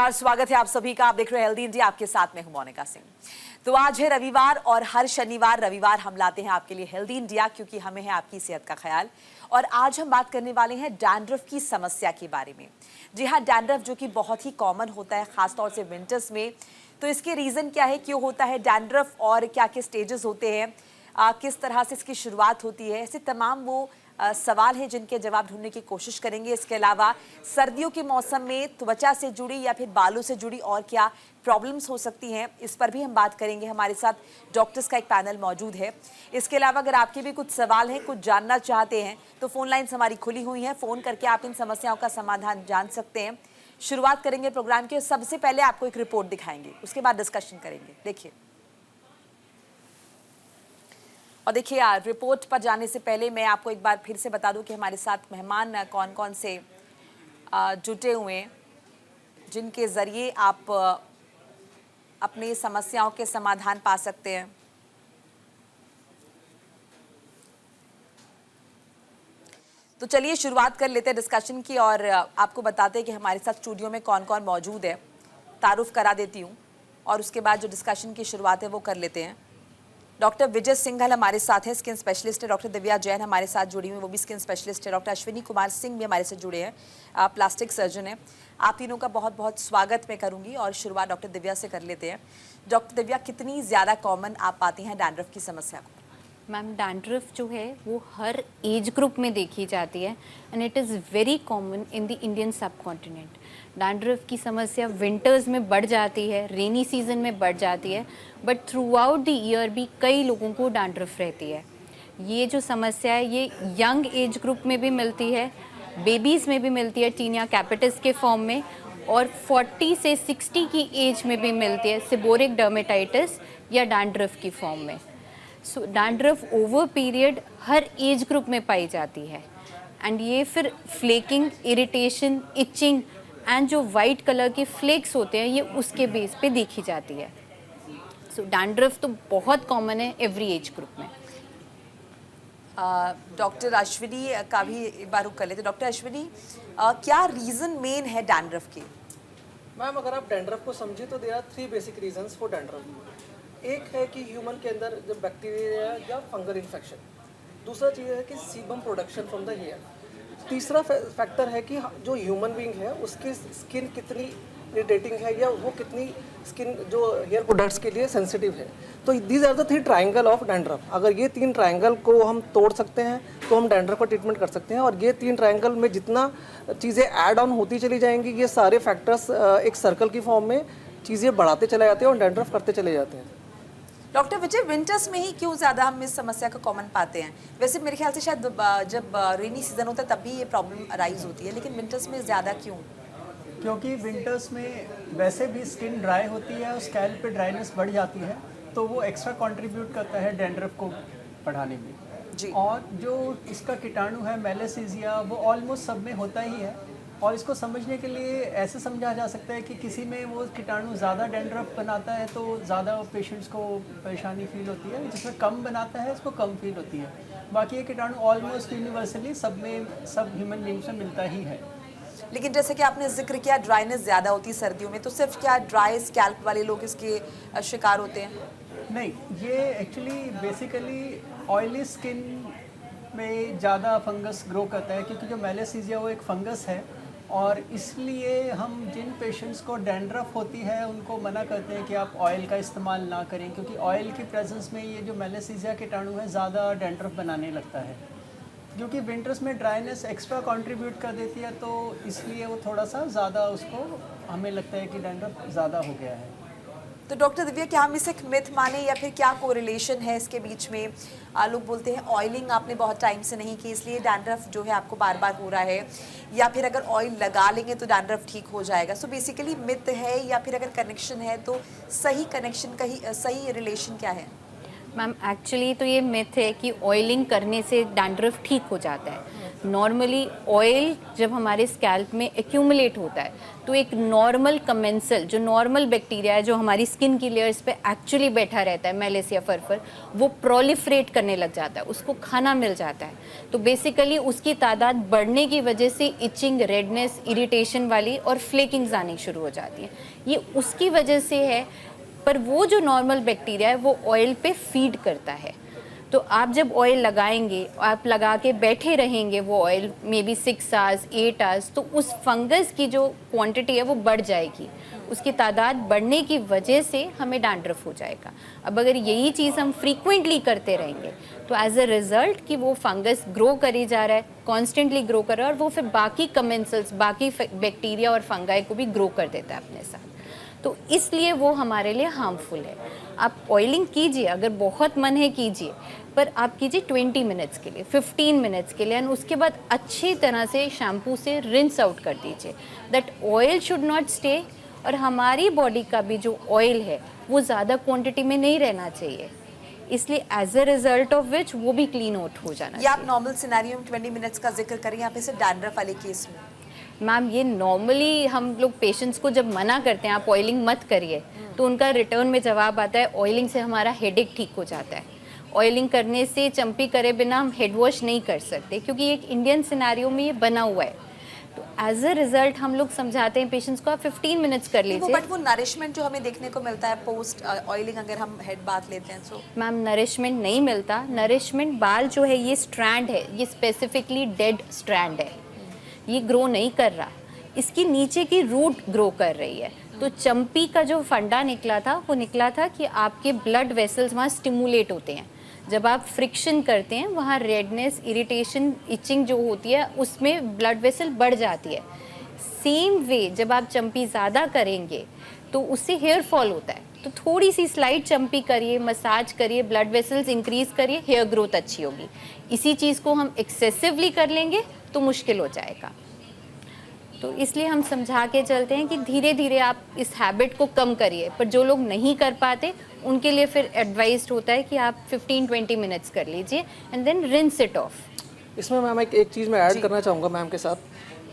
नमस्कार, स्वागत है आप सभी का। आप देख रहे हैं हेल्दी इंडिया, आपके साथ में हूं मोनिका सिंह। तो आज है रविवार और हर शनिवार रविवार हम लाते हैं आपके लिए हेल्दी इंडिया, क्योंकि हमें है आपकी सेहत का ख्याल। और आज हम बात करने वाले हैं डैंड्रफ की समस्या के बारे में। जी हाँ, डैंड्रफ जो कि बहुत ही कॉमन होता है खासतौर से विंटर्स में। तो इसके रीज़न क्या है, क्यों होता है डैंड्रफ और क्या क्या स्टेजेस होते हैं, किस तरह से इसकी शुरुआत होती है, ऐसे तमाम वो सवाल हैं जिनके जवाब ढूंढने की कोशिश करेंगे। इसके अलावा सर्दियों के मौसम में त्वचा से जुड़ी या फिर बालों से जुड़ी और क्या प्रॉब्लम्स हो सकती हैं, इस पर भी हम बात करेंगे। हमारे साथ डॉक्टर्स का एक पैनल मौजूद है। इसके अलावा अगर आपके भी कुछ सवाल हैं, कुछ जानना चाहते हैं, तो फ़ोन लाइन्स हमारी खुली हुई हैं। फ़ोन करके आप इन समस्याओं का समाधान जान सकते हैं। शुरुआत करेंगे प्रोग्राम के। सबसे पहले आपको एक रिपोर्ट दिखाएंगे, उसके बाद डिस्कशन करेंगे। देखिए, और देखिए रिपोर्ट पर जाने से पहले मैं आपको एक बार फिर से बता दूं कि हमारे साथ मेहमान कौन कौन से जुटे हुए हैं, जिनके ज़रिए आप अपनी समस्याओं के समाधान पा सकते हैं। तो चलिए शुरुआत कर लेते हैं डिस्कशन की, और आपको बताते हैं कि हमारे साथ स्टूडियो में कौन कौन मौजूद है। तारुफ करा देती हूँ और उसके बाद जो डिस्कशन की शुरुआत है वो कर लेते हैं। डॉक्टर विजय सिंघल हमारे साथ हैं, स्किन स्पेशलिस्ट है। डॉक्टर दिव्या जैन हमारे साथ जुड़ी हुई, वो भी स्किन स्पेशलिस्ट है। डॉक्टर अश्विनी कुमार सिंह भी हमारे साथ जुड़े हैं, प्लास्टिक सर्जन है। आप तीनों का बहुत बहुत स्वागत मैं करूंगी और शुरुआत डॉक्टर दिव्या से कर लेते हैं। डॉक्टर दिव्या, कितनी ज़्यादा कॉमन आप पाती हैं डैंड्रफ की समस्या को? मैम, डैंड्रफ जो है वो हर एज ग्रुप में देखी जाती है and it is very common in the Indian सब कॉन्टिनेंट। डैंड्रफ की समस्या विंटर्स में बढ़ जाती है, रेनी सीजन में बढ़ जाती है, but through out the year भी कई लोगों को डैंड्रफ रहती है। ये जो समस्या है ये यंग एज ग्रुप में भी मिलती है, बेबीज़ में भी मिलती है टीनिया कैपिटिस के फॉर्म में, और 40 से 60 की एज में भी मिलती है सेबोरिक डर्मेटाइटिस या डैंड्रफ की फॉर्म में। सो डैंड्रफ ओवर पीरियड हर एज ग्रुप में पाई जाती है एंड ये फिर फ्लेकिंग, इरिटेशन, इचिंग एंड जो वाइट कलर के फ्लेक्स होते हैं ये उसके बेस पे देखी जाती है। सो डैंड्रफ तो बहुत कॉमन है एवरी एज ग्रुप में। डॉक्टर अश्विनी का भी एक बार रुक कर लेते। डॉक्टर अश्विनी, क्या रीज़न मेन है डैंड्रफ के? मैम, अगर आप डैंड्रफ को समझे तो there are 3 basic reasons for dandruff. एक है कि ह्यूमन के अंदर जब बैक्टीरिया या फंगल इन्फेक्शन, दूसरा चीज़ है कि sebum production from the hair, तीसरा फैक्टर है कि जो ह्यूमन बीइंग है उसकी स्किन कितनी इरिटेटिंग है या वो कितनी स्किन जो हेयर प्रोडक्ट्स के लिए सेंसिटिव है। तो these are the 3 triangle of dandruff. अगर ये 3 ट्रायंगल को हम तोड़ सकते हैं तो हम डैंड्रफ का ट्रीटमेंट कर सकते हैं, और ये 3 ट्रायंगल में जितना चीज़ें ऐड ऑन होती चली जाएंगी, ये सारे फैक्टर्स एक सर्कल की फॉर्म में चीज़ें बढ़ाते चले जाते हैं और डैंड्रफ करते चले जाते हैं। डॉक्टर विजय, विंटर्स में ही क्यों ज़्यादा हम इस समस्या को कॉमन पाते हैं? वैसे मेरे ख्याल से शायद जब रेनी सीजन होता है तब भी ये प्रॉब्लम अराइज होती है, लेकिन विंटर्स में ज़्यादा क्यों? क्योंकि विंटर्स में वैसे भी स्किन ड्राई होती है और स्कैल्प पे ड्राइनेस बढ़ जाती है, तो वो एक्स्ट्रा कंट्रीब्यूट करता है डैंड्रफ को बढ़ाने में जी। और जो इसका कीटाणु है मैलासेसिया, वो ऑलमोस्ट सब में होता ही है। और इसको समझने के लिए ऐसे समझा जा सकता है कि किसी में वो कीटाणु ज़्यादा डैंड्रफ बनाता है तो ज़्यादा पेशेंट्स को परेशानी फील होती है, जिसमें कम बनाता है उसको कम फील होती है। बाकी ये कीटाणु ऑलमोस्ट यूनिवर्सली सब में, सब ह्यूमन बींग्स में मिलता ही है। लेकिन जैसे कि आपने जिक्र किया ड्राइनेस ज़्यादा होती है सर्दियों में, तो सिर्फ क्या ड्राई स्कैल्प वाले लोग इसके शिकार होते हैं? नहीं, ये एक्चुअली बेसिकली ऑयली स्किन में ज़्यादा फंगस ग्रो करता है, क्योंकि जो मैलासेसिया वो एक फंगस है, और इसलिए हम जिन पेशेंट्स को डैंड्रफ होती है उनको मना करते हैं कि आप ऑयल का इस्तेमाल ना करें, क्योंकि ऑयल की प्रेजेंस में ये जो मैलासेसिया कीटाणु है ज़्यादा डैंड्रफ बनाने लगता है। क्योंकि विंटर्स में ड्राइनेस एक्स्ट्रा कंट्रीब्यूट कर देती है, तो इसलिए वो थोड़ा सा ज़्यादा, उसको हमें लगता है कि डैंड्रफ ज़्यादा हो गया है। तो डॉक्टर दिव्या, क्या हम इसे एक मिथ माने या फिर क्या कोरिलेशन है इसके बीच में? लोग बोलते हैं ऑयलिंग आपने बहुत टाइम से नहीं की इसलिए डैंड्रफ जो है आपको बार बार हो रहा है, या फिर अगर ऑयल लगा लेंगे तो डैंड्रफ ठीक हो जाएगा। सो बेसिकली मिथ है, या फिर अगर कनेक्शन है तो सही कनेक्शन का ही सही रिलेशन क्या है? मैम, एक्चुअली तो ये मिथ है कि ऑयलिंग करने से डैंड्रफ ठीक हो जाता है। नॉर्मली ऑयल जब हमारे स्कैल्प में एक्यूमुलेट होता है तो एक नॉर्मल कमेंसल जो नॉर्मल बैक्टीरिया है जो हमारी स्किन की लेयर्स पे एक्चुअली बैठा रहता है मेलेसिया फरफर, वो प्रोलिफरेट करने लग जाता है, उसको खाना मिल जाता है। तो बेसिकली उसकी तादाद बढ़ने की वजह से इचिंग, रेडनेस, इरिटेशन वाली और फ्लेकिंग्स आनी शुरू हो जाती है। ये उसकी वजह से है, पर वो जो नॉर्मल बैक्टीरिया है वो ऑयल पे फीड करता है। तो आप जब ऑयल लगाएंगे, आप लगा के बैठे रहेंगे वो oil may be 6 hours 8 hours, तो उस फंगस की जो क्वांटिटी है वो बढ़ जाएगी। उसकी तादाद बढ़ने की वजह से हमें डैंड्रफ हो जाएगा। अब अगर यही चीज़ हम फ्रीक्वेंटली करते रहेंगे तो एज अ रिज़ल्ट कि वो फंगस ग्रो करी जा रहा है, कॉन्स्टेंटली ग्रो कर रहा है, और वो फिर बाकी कमेंसल्स, बाकी बैक्टीरिया और फंगाई को भी ग्रो कर देता है अपने साथ। तो इसलिए वो हमारे लिए हार्मफुल है। आप ऑयलिंग कीजिए, अगर बहुत मन है कीजिए, पर आप कीजिए 20 मिनट्स के लिए, 15 मिनट्स के लिए, एंड उसके बाद अच्छी तरह से शैम्पू से रिंस आउट कर दीजिए। That oil should not stay, और हमारी बॉडी का भी जो ऑयल है वो ज़्यादा क्वांटिटी में नहीं रहना चाहिए, इसलिए as a result of which वो भी क्लीन आउट हो जाना ये आप चाहिए। नॉर्मल सिनेरियो में 20 मिनट्स का जिक्र करें, यहाँ पे सिर्फ डैंड्रफ वाले केस में। मैम ये नॉर्मली हम लोग पेशेंट्स को जब मना करते हैं आप ऑयलिंग मत करिए, तो उनका रिटर्न में जवाब आता है ऑयलिंग से हमारा हेडेक ठीक हो जाता है। ऑयलिंग करने से चंपी करे बिना हम हेड वॉश नहीं कर सकते, क्योंकि एक इंडियन सिनेरियो में ये बना हुआ है। तो एज अ रिजल्ट हम लोग समझाते हैं पेशेंट्स को आप 15 मिनट्स कर लीजिए। बट वो नरिशमेंट जो हमें देखने को मिलता है पोस्ट ऑयलिंग, अगर हम हेड बाथ लेते हैं तो मैम नरिशमेंट नहीं मिलता। नरिशमेंट बाल जो है ये स्ट्रैंड है, ये स्पेसिफिकली डेड स्ट्रैंड है, ये ग्रो नहीं कर रहा, इसकी नीचे की रूट ग्रो कर रही है। तो चंपी का जो फंडा निकला था वो निकला था कि आपके ब्लड वेसल्स वहाँ स्टिमुलेट होते हैं। जब आप फ्रिक्शन करते हैं वहाँ रेडनेस, इरिटेशन, इचिंग जो होती है उसमें ब्लड वेसल बढ़ जाती है। सेम वे जब आप चंपी ज़्यादा करेंगे तो उससे हेयर फॉल होता है। तो थोड़ी सी स्लाइट चंपी करिए, मसाज करिए, ब्लड वेसल्स इंक्रीज करिए, हेयर ग्रोथ अच्छी होगी। इसी चीज़ को हम एक्सेसिवली कर लेंगे तो मुश्किल हो जाएगा। तो इसलिए हम समझा के चलते हैं कि धीरे धीरे आप इस हैबिट को कम करिए, पर जो लोग नहीं कर पाते उनके लिए फिर एडवाइस्ड होता है कि आप 15-20 मिनट्स कर लीजिए and then rinse it off. इसमें मैम एक चीज़ मैं ऐड करना चाहूँगा मैम के साथ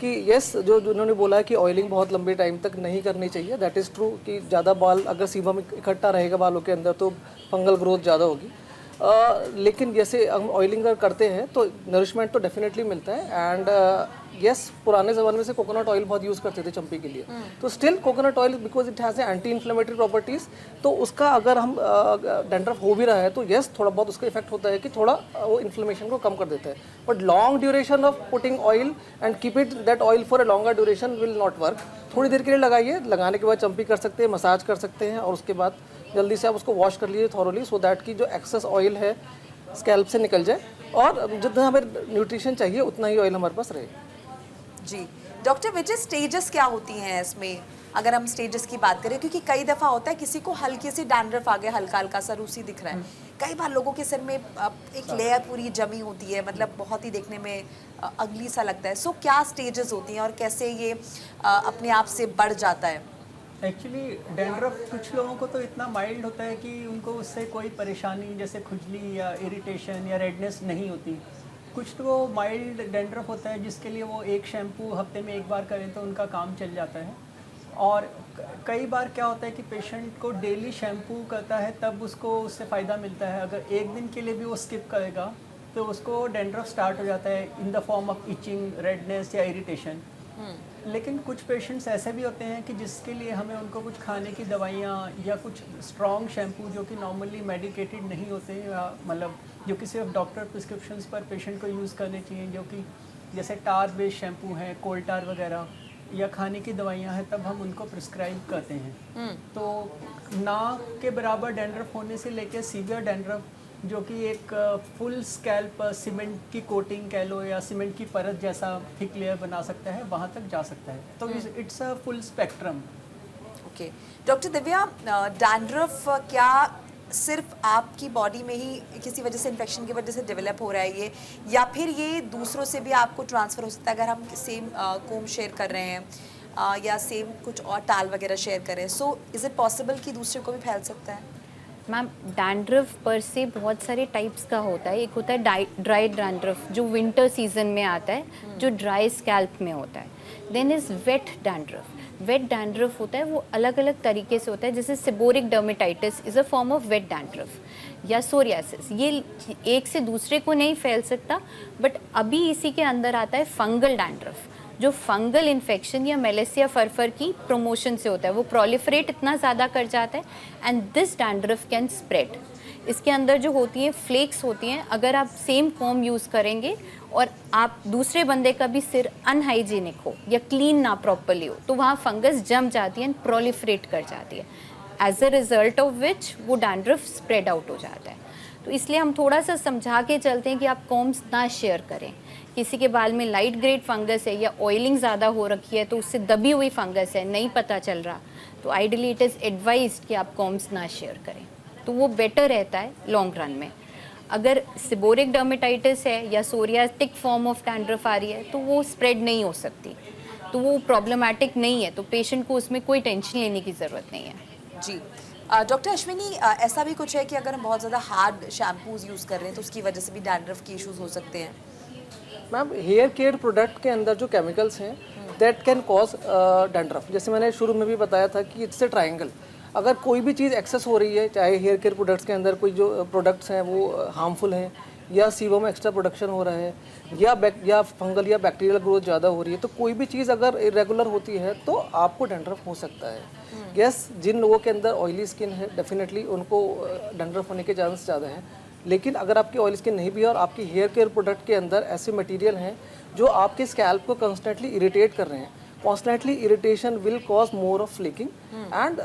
कि यस, जो उन्होंने बोला है कि ऑयलिंग बहुत लंबे टाइम तक नहीं करनी चाहिए, दैट इज़ ट्रू कि ज़्यादा बाल अगर सीबम इकट्ठा रहेगा बालों के अंदर तो फंगल ग्रोथ ज़्यादा होगी। लेकिन जैसे हम ऑयलिंग अगर करते हैं तो नरिशमेंट तो डेफिनेटली मिलता है। एंड यस, पुराने ज़माने में से कोकोनट ऑयल बहुत यूज़ करते थे चंपी के लिए, तो still coconut oil because it has anti inflammatory properties, तो उसका अगर हम डैंड्रफ हो भी रहा है तो यस थोड़ा बहुत उसका इफेक्ट होता है कि थोड़ा वो इन्फ्लेमेशन को कम कर देता है। But long duration of putting oil and keep it that oil for a longer duration will not work. थोड़ी देर के लिए लगाइए, लगाने के बाद चंपी कर सकते हैं, मसाज कर सकते हैं, और उसके बाद जल्दी से आप उसको वॉश कर लीजिए थॉरोली, सो दैट कि जो एक्सेस ऑयल है स्कैल्प से निकल जाए और जितना हमें न्यूट्रिशन चाहिए उतना ही ऑयल हमारे पास रहे। जी डॉक्टर विजय, स्टेजेस क्या होती हैं इसमें, अगर हम स्टेजेस की बात करें? क्योंकि कई दफ़ा होता है किसी को हल्की सी डैंड्रफ आ गया, हल्का हल्का सा रूसी दिख रहा है, कई बार लोगों के सिर में एक लेयर पूरी जमी होती है, मतलब बहुत ही देखने में अगली सा लगता है। सो क्या स्टेजेस होती हैं और कैसे ये अपने आप से बढ़ जाता है? एक्चुअली डैंड्रफ कुछ लोगों को तो इतना माइल्ड होता है कि उनको उससे कोई परेशानी जैसे खुजली या इरिटेशन या रेडनेस नहीं होती। कुछ तो माइल्ड डैंड्रफ होता है जिसके लिए वो एक शैम्पू हफ्ते में एक बार करें तो उनका काम चल जाता है। और कई बार क्या होता है कि पेशेंट को डेली शैम्पू करता है तब उसको उससे फ़ायदा मिलता है। अगर एक दिन के लिए भी वो स्किप करेगा तो उसको डैंड्रफ स्टार्ट हो जाता है in the form of itching, redness या इरिटेशन। लेकिन कुछ पेशेंट्स ऐसे भी होते हैं कि जिसके लिए हमें उनको कुछ खाने की दवाइयाँ या कुछ स्ट्रॉन्ग शैम्पू जो कि नॉर्मली मेडिकेटेड नहीं होते, या मतलब जो कि सिर्फ डॉक्टर प्रिस्क्रिप्शंस पर पेशेंट को यूज़ करने चाहिए, जो कि जैसे टार बेस्ड शैम्पू है, कोल्टार वगैरह, या खाने की दवाइयाँ हैं, तब हम उनको प्रिस्क्राइब करते हैं। तो ना के बराबर डैंड्रफ होने से लेकर सीवियर डैंड्रफ जो कि एक फुल स्कैल्प सीमेंट की कोटिंग कह लो या सीमेंट की परत जैसा थिक लेयर बना सकता है, वहाँ तक जा सकता है। तो it's a full spectrum. Okay doctor Divya, dandruff क्या सिर्फ आपकी बॉडी में ही किसी वजह से, इन्फेक्शन की वजह से डेवलप हो रहा है ये, या फिर ये दूसरों से भी आपको ट्रांसफ़र हो सकता है? अगर हम सेम कोम शेयर कर रहे हैं या सेम कुछ और टाल वगैरह शेयर करें, सो इज़ इट पॉसिबल कि दूसरे को भी फैल सकता है? मैम डैंड्रफ पर से बहुत सारे टाइप्स का होता है। एक होता है ड्राई डैंड्रफ जो विंटर सीजन में आता है, जो ड्राई स्कैल्प में होता है। Then is wet dandruff. Wet dandruff होता है वो अलग अलग तरीके से होता है, जैसे seborrheic dermatitis is a form of wet dandruff या सोरियासिस। ये एक से दूसरे को नहीं फैल सकता, बट अभी इसी के अंदर आता है फंगल डैंड्रफ, जो फंगल इन्फेक्शन या मेलेसिया फरफर की प्रोमोशन से होता है। वो प्रोलिफरेट इतना ज़्यादा कर जाता है and this dandruff can spread. इसके अंदर जो होती हैं फ्लेक्स होती हैं, अगर आप सेम कॉम यूज़ करेंगे और आप दूसरे बंदे का भी सिर अनहाइजीनिक हो या क्लीन ना प्रॉपरली हो, तो वहाँ फंगस जम जाती है एंड प्रोलिफरेट कर जाती है, as a result of which वो डैंड्रफ स्प्रेड आउट हो जाता है। तो इसलिए हम थोड़ा सा समझा के चलते हैं कि आप कॉम्स ना शेयर करें। किसी के बाल में लाइट ग्रेड फंगस है या ऑयलिंग ज़्यादा हो रखी है तो उससे दबी हुई फंगस है, नहीं पता चल रहा, तो आइडियली इट इज़ एडवाइज्ड कि आप कॉम्स ना शेयर करें, तो वो बेटर रहता है लॉन्ग रन में। अगर सेबोरिक डर्मेटाइटिस है या सोरियाटिक फॉर्म ऑफ डैंड्रफ आ रही है तो वो स्प्रेड नहीं हो सकती, तो वो प्रॉब्लमैटिक नहीं है, तो पेशेंट को उसमें कोई टेंशन लेने की ज़रूरत नहीं है। जी डॉक्टर अश्विनी, ऐसा भी कुछ है कि अगर हम बहुत ज़्यादा हार्ड शैम्पूज यूज़ कर रहे हैं तो उसकी वजह से भी डैंड्रफ के इश्यूज हो सकते हैं? मैम हेयर केयर प्रोडक्ट के अंदर जो केमिकल्स हैं दैट कैन कॉज डैंड्रफ। जैसे मैंने शुरू में भी बताया था कि इट्स ए ट्रायंगल। अगर कोई भी चीज़ एक्सेस हो रही है, चाहे हेयर केयर प्रोडक्ट्स के अंदर कोई जो प्रोडक्ट्स हैं वो हार्मफुल हैं, या सीबम एक्स्ट्रा प्रोडक्शन हो रहा है, या फंगल या बैक्टीरियल ग्रोथ ज़्यादा हो रही है, तो कोई भी चीज़ अगर इरेगुलर होती है तो आपको डैंड्रफ हो सकता है। यस, जिन लोगों के अंदर ऑयली स्किन है डेफिनेटली उनको डैंड्रफ होने के चांस ज़्यादा हैं, लेकिन अगर आपकी ऑयल स्किन नहीं भी है और आपकी हेयर केयर प्रोडक्ट के अंदर ऐसे मटेरियल हैं जो आपके स्कैल्प को कॉन्स्टेंटली इरिटेट कर रहे हैं, constantly irritation will cause more of flaking and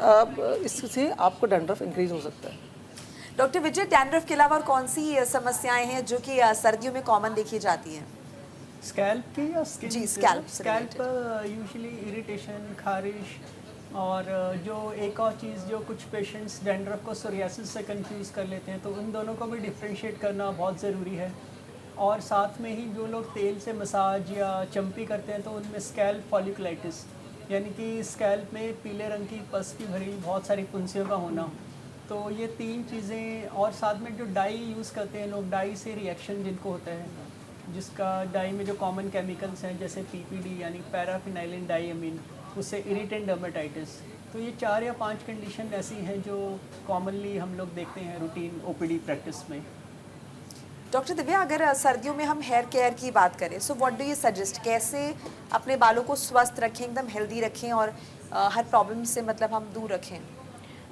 इससे आपको डैंड्रफ इंक्रीज हो सकता है। डॉक्टर विजय, डैंड्रफ के अलावा और कौन सी समस्याएं हैं जो कि सर्दियों में कॉमन देखी जाती हैं? स्कैल्प की या स्किन? जी, scalp से स्कैल्प यूजुअली इरिटेशन, खारिश, और जो एक और चीज़ जो कुछ पेशेंट्स डैंड्रफ को सोरियासिस से कंफ्यूज कर लेते हैं, तो उन दोनों को भी डिफ्रेंशिएट करना बहुत ज़रूरी है। और साथ में ही जो लोग तेल से मसाज या चम्पी करते हैं तो उनमें स्कैल्प फॉलिकुलाइटिस, यानी कि स्कैल्प में पीले रंग की पस की भरी बहुत सारी फुंसियों का होना, तो ये तीन चीज़ें। और साथ में जो डाई यूज़ करते हैं लोग, डाई से रिएक्शन जिनको होता है, जिसका डाई में जो कॉमन केमिकल्स हैं जैसे पीपीडी यानी पैराफिनाइलिन डाईअमीन, उससे इरिटेंट डर्मेटाइटिस। तो ये 4 या 5 कंडीशन ऐसी हैं जो कॉमनली हम लोग देखते हैं रूटीन ओपीडी प्रैक्टिस में। डॉक्टर दिव्या, अगर सर्दियों में हम हेयर केयर की बात करें, so what do you suggest, कैसे अपने बालों को स्वस्थ रखें, एकदम हेल्दी रखें और हर प्रॉब्लम से मतलब हम दूर रखें?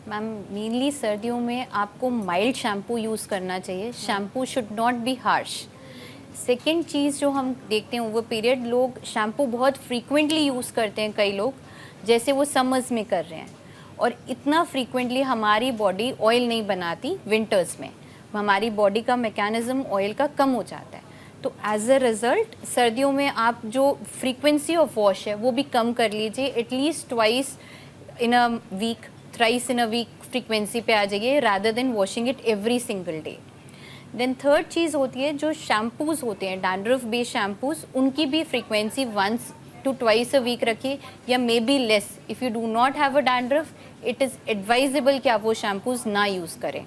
मैम मेनली सर्दियों में आपको माइल्ड शैम्पू यूज़ करना चाहिए। Shampoo should not be harsh. Second चीज़ जो हम देखते हैं ओवर पीरियड, लोग शैम्पू बहुत फ्रीक्वेंटली यूज़ करते हैं, कई लोग जैसे वो समर्स में कर रहे हैं, और इतना फ्रीक्वेंटली हमारी बॉडी ऑयल नहीं बनाती विंटर्स में, हमारी बॉडी का मैकेनिज़्म ऑयल का कम हो जाता है। तो एज अ रिज़ल्ट सर्दियों में आप जो फ्रीक्वेंसी ऑफ वॉश है वो भी कम कर लीजिए, at least twice in a week, thrice in a week frequency पे आ जाइए, rather than washing it every single day. Then third चीज़ होती है जो शैम्पूज़ होते हैं, डैंड्रफ बेस्ड शैम्पूज़, उनकी भी फ्रीक्वेंसी 1 to 2 अ वीक रखिए या may be less. If you do not have a dandruff, it is advisable कि आप वो शैम्पूज़ ना यूज़ करें।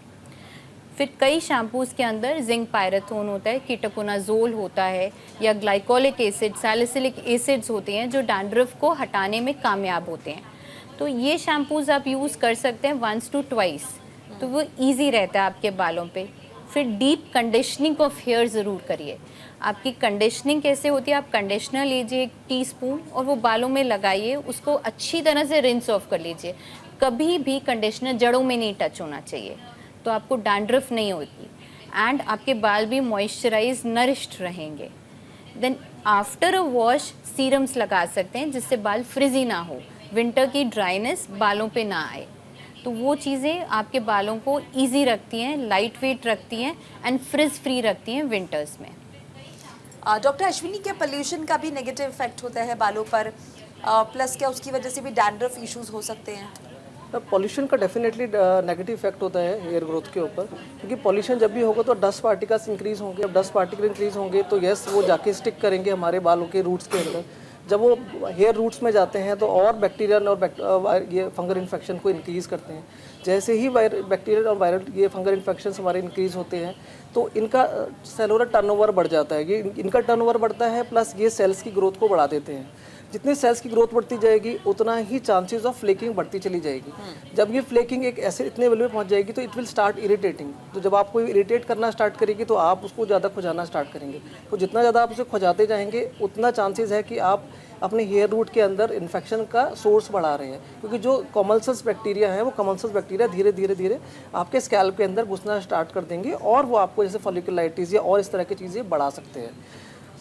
फिर कई शैम्पूज़ के अंदर जिंक पायरेथोन होता है, कीटोकोनाजोल होता है, या ग्लाइकोलिक एसिड, सैलिसिलिक एसिड्स होते हैं जो डैंड्रफ को हटाने में कामयाब होते हैं। तो ये शैम्पूज़ आप यूज़ कर सकते हैं 1 to 2, तो वो ईजी रहता है आपके बालों पे। फिर डीप कंडीशनिंग ऑफ हेयर ज़रूर करिए। आपकी कंडीशनिंग कैसे होती है, आप कंडीशनर लीजिए 1 टीस्पून और वो बालों में लगाइए, उसको अच्छी तरह से रिंस ऑफ कर लीजिए। कभी भी कंडीशनर जड़ों में नहीं टच होना चाहिए, तो आपको डैंड्रफ नहीं होगी एंड आपके बाल भी मॉइस्चराइज नरिश्ड रहेंगे। Then after a wash serums लगा सकते हैं जिससे बाल फ्रिजी ना हो, विंटर की ड्राइनेस बालों पे ना आए। तो वो चीज़ें आपके बालों को इजी रखती हैं, लाइट वेट रखती हैं एंड फ्रिज फ्री रखती हैं विंटर्स में। डॉक्टर अश्विनी, क्या पोल्यूशन का भी नेगेटिव इफेक्ट होता है बालों पर, प्लस क्या उसकी वजह से भी डैंड्रफ इश्यूज हो सकते हैं? पॉल्यूशन का डेफिनेटली नेगेटिव इफेक्ट होता है हेयर ग्रोथ के ऊपर, क्योंकि पॉल्यूशन जब भी होगा तो डस्ट पार्टिकल्स इंक्रीज होंगे। अब डस्ट पार्टिकल इंक्रीज होंगे तो यस वो जाके स्टिक करेंगे हमारे बालों के रूट्स के अंदर। जब वो हेयर रूट्स में जाते हैं तो और बैक्टीरियल और ये फंगल इन्फेक्शन को इंक्रीज़ करते हैं। जैसे ही बैक्टीरियल और वायरल ये फंगल इन्फेक्शन हमारे इंक्रीज होते हैं तो इनका सेलुलर टर्नओवर बढ़ जाता है। ये इनका टर्नओवर बढ़ता है प्लस ये सेल्स की ग्रोथ को बढ़ा देते हैं। जितनी सेल्स की ग्रोथ बढ़ती जाएगी उतना ही चांसेस ऑफ फ्लेकिंग बढ़ती चली जाएगी। जब ये फ्लेकिंग एक ऐसे इतने लेवल में पहुंच जाएगी तो इट विल स्टार्ट इरिटेटिंग। तो जब आपको इरिटेट करना स्टार्ट करेगी तो आप उसको ज़्यादा खुजाना स्टार्ट करेंगे। तो जितना ज़्यादा आप उसे खुजाते जाएंगे उतना चांसेस है कि आप अपने हेयर रूट के अंदर इन्फेक्शन का सोर्स बढ़ा रहे हैं, क्योंकि जो कॉमल्सस बैक्टीरिया है वो कॉमल्सस बैक्टीरिया धीरे धीरे धीरे आपके स्कैल्प के अंदर घुसना स्टार्ट कर देंगे और वो आपको जैसे फॉलिकुलाइटिस या और इस तरह की चीज़ें बढ़ा सकते हैं।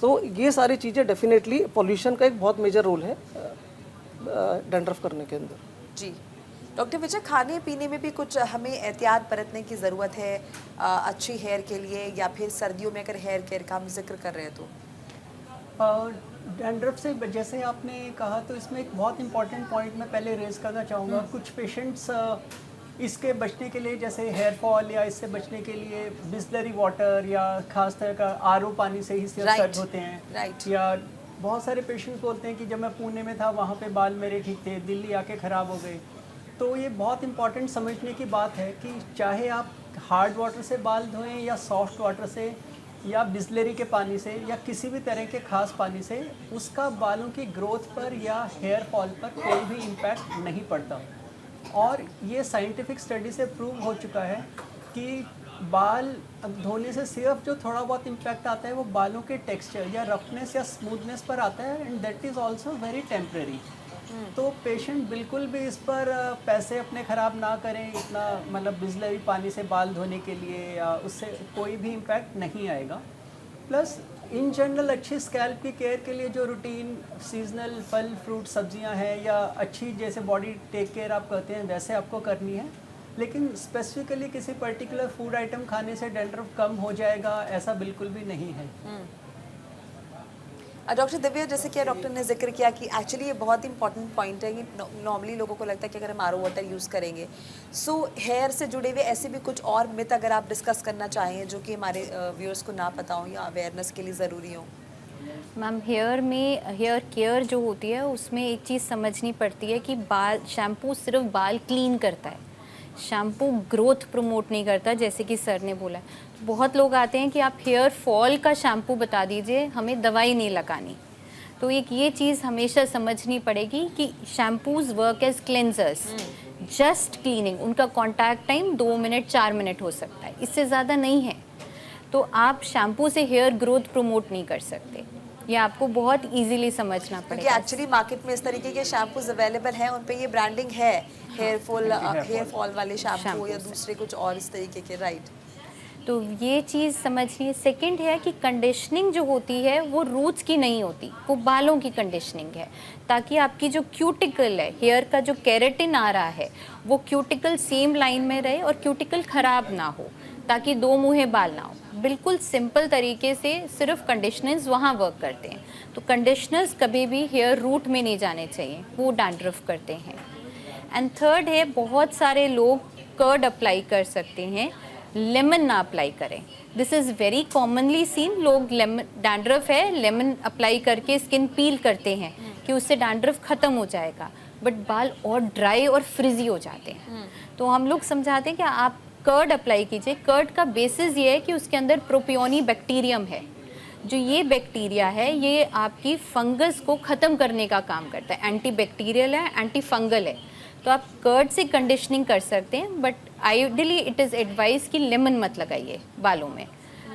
तो ये सारी चीज़ें डेफिनेटली पॉल्यूशन का एक बहुत मेजर रोल है डैंड्रफ करने के अंदर। जी डॉक्टर विजय, खाने पीने में भी कुछ हमें एहतियात बरतने की ज़रूरत है अच्छी हेयर के लिए, या फिर सर्दियों में अगर हेयर केयर का हम जिक्र कर रहे हैं तो? डैंड्रफ से जैसे आपने कहा तो इसमें एक बहुत इंपॉर्टेंट पॉइंट मैं पहले रेज करना चाहूँगा। कुछ पेशेंट्स इसके बचने के लिए, जैसे हेयर फॉल या इससे बचने के लिए बिस्लरी वाटर या खास तरह का आरओ पानी से ही सिर सर्द होते हैं। या बहुत सारे पेशेंट्स बोलते हैं कि जब मैं पुणे में था वहाँ पे बाल मेरे ठीक थे, दिल्ली आके ख़राब हो गए। तो ये बहुत इंपॉर्टेंट समझने की बात है कि चाहे आप हार्ड वाटर से बाल धोएं या सॉफ्ट वाटर से या बिस्लरी के पानी से या किसी भी तरह के ख़ास पानी से, उसका बालों की ग्रोथ पर या हेयर फॉल पर कोई भी इम्पैक्ट नहीं पड़ता। और ये साइंटिफिक स्टडी से प्रूव हो चुका है कि बाल धोने से सिर्फ जो थोड़ा बहुत इम्पैक्ट आता है वो बालों के टेक्सचर या रफनेस या स्मूथनेस पर आता है, and that is also very temporary. तो पेशेंट बिल्कुल भी इस पर पैसे अपने ख़राब ना करें, इतना मतलब बिस्लरी पानी से बाल धोने के लिए, या उससे कोई भी इम्पैक्ट नहीं आएगा। प्लस इन जनरल अच्छी स्कैल्प की केयर के लिए जो रूटीन सीजनल फल फ्रूट सब्जियां हैं या अच्छी जैसे बॉडी टेक केयर आप करते हैं वैसे आपको करनी है, लेकिन स्पेसिफिकली किसी पर्टिकुलर फूड आइटम खाने से डैंड्रफ कम हो जाएगा ऐसा बिल्कुल भी नहीं है। डॉक्टर दिव्या, जैसे कि डॉक्टर ने जिक्र किया कि एक्चुअली ये बहुत इंपॉर्टेंट पॉइंट है कि नॉर्मली लोगों को लगता है कि अगर हम आरओ वाटर यूज़ करेंगे, सो हेयर से जुड़े हुए ऐसे भी कुछ और मिथ अगर आप डिस्कस करना चाहें जो कि हमारे व्यूअर्स को ना पता हो या अवेयरनेस के लिए ज़रूरी हो। मैम, हेयर केयर जो होती है उसमें एक चीज़ समझनी पड़ती है कि शैम्पू सिर्फ बाल क्लीन करता है, शैम्पू ग्रोथ प्रमोट नहीं करता, जैसे कि सर ने बोला। तो बहुत लोग आते हैं कि आप हेयर फॉल का शैम्पू बता दीजिए, हमें दवाई नहीं लगानी। तो एक ये चीज़ हमेशा समझनी पड़ेगी कि shampoos work as cleansers, just cleaning. उनका कॉन्टैक्ट टाइम 2 मिनट 4 मिनट हो सकता है, इससे ज़्यादा नहीं है। तो आप शैम्पू से हेयर ग्रोथ प्रमोट नहीं कर सकते, ये आपको बहुत इजीली समझना क्योंकि पड़ेगा। एक्चुअली मार्केट में इस तरीके के शैम्पूज अवेलेबल हैं, उन पे ये ब्रांडिंग है हेयर फॉल वाले शैम्पू या दूसरे कुछ और इस तरीके के, राइट। तो ये चीज़ समझनी है। सेकंड है कि कंडीशनिंग जो होती है वो रूट्स की नहीं होती, वो बालों की कंडीशनिंग है, ताकि आपकी जो क्यूटिकल है, हेयर का जो केराटिन आ रहा है वो क्यूटिकल सेम लाइन में रहे और क्यूटिकल ख़राब ना हो, ताकि 2 मुँहे बाल ना हो। बिल्कुल सिंपल तरीके से सिर्फ कंडीशनर्स वहाँ वर्क करते हैं। तो कंडीशनर्स कभी भी हेयर रूट में नहीं जाने चाहिए, वो डैंड्रफ करते हैं। एंड थर्ड है, बहुत सारे लोग कर्ड अप्लाई कर सकते हैं, लेमन ना अप्लाई करें। This is very commonly seen. लोग डैंड्रफ है, लेमन अप्लाई करके स्किन पील करते हैं कि उससे डैंड्रफ ख़त्म हो जाएगा, बट बाल और ड्राई और फ्रिजी हो जाते हैं। तो हम लोग समझाते हैं कि आप कर्ड अप्लाई कीजिए। कर्ड का बेसिस ये है कि उसके अंदर प्रोपियोनी बैक्टीरियम है। जो ये बैक्टीरिया है ये आपकी फंगस को ख़त्म करने का काम करता है, एंटी बैक्टीरियल है, एंटी फंगल है। तो आप कर्ड से कंडीशनिंग कर सकते हैं, but ideally it is advice कि लेमन मत लगाइए बालों में,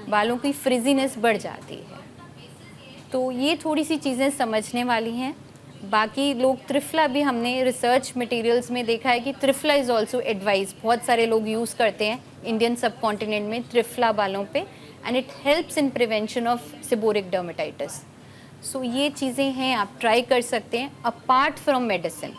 बालों की फ्रिजीनेस बढ़ जाती है। तो ये थोड़ी सी चीज़ें समझने वाली हैं। बाकी लोग त्रिफला भी हमने रिसर्च मटेरियल्स में देखा है कि त्रिफला इज़ ऑल्सो एडवाइस, बहुत सारे लोग यूज़ करते हैं इंडियन सब कॉन्टिनेंट में त्रिफला बालों पे, and it helps in prevention of seborrhoeic dermatitis. So ये चीज़ें हैं, आप ट्राई कर सकते हैं अपार्ट फ्रॉम मेडिसिन।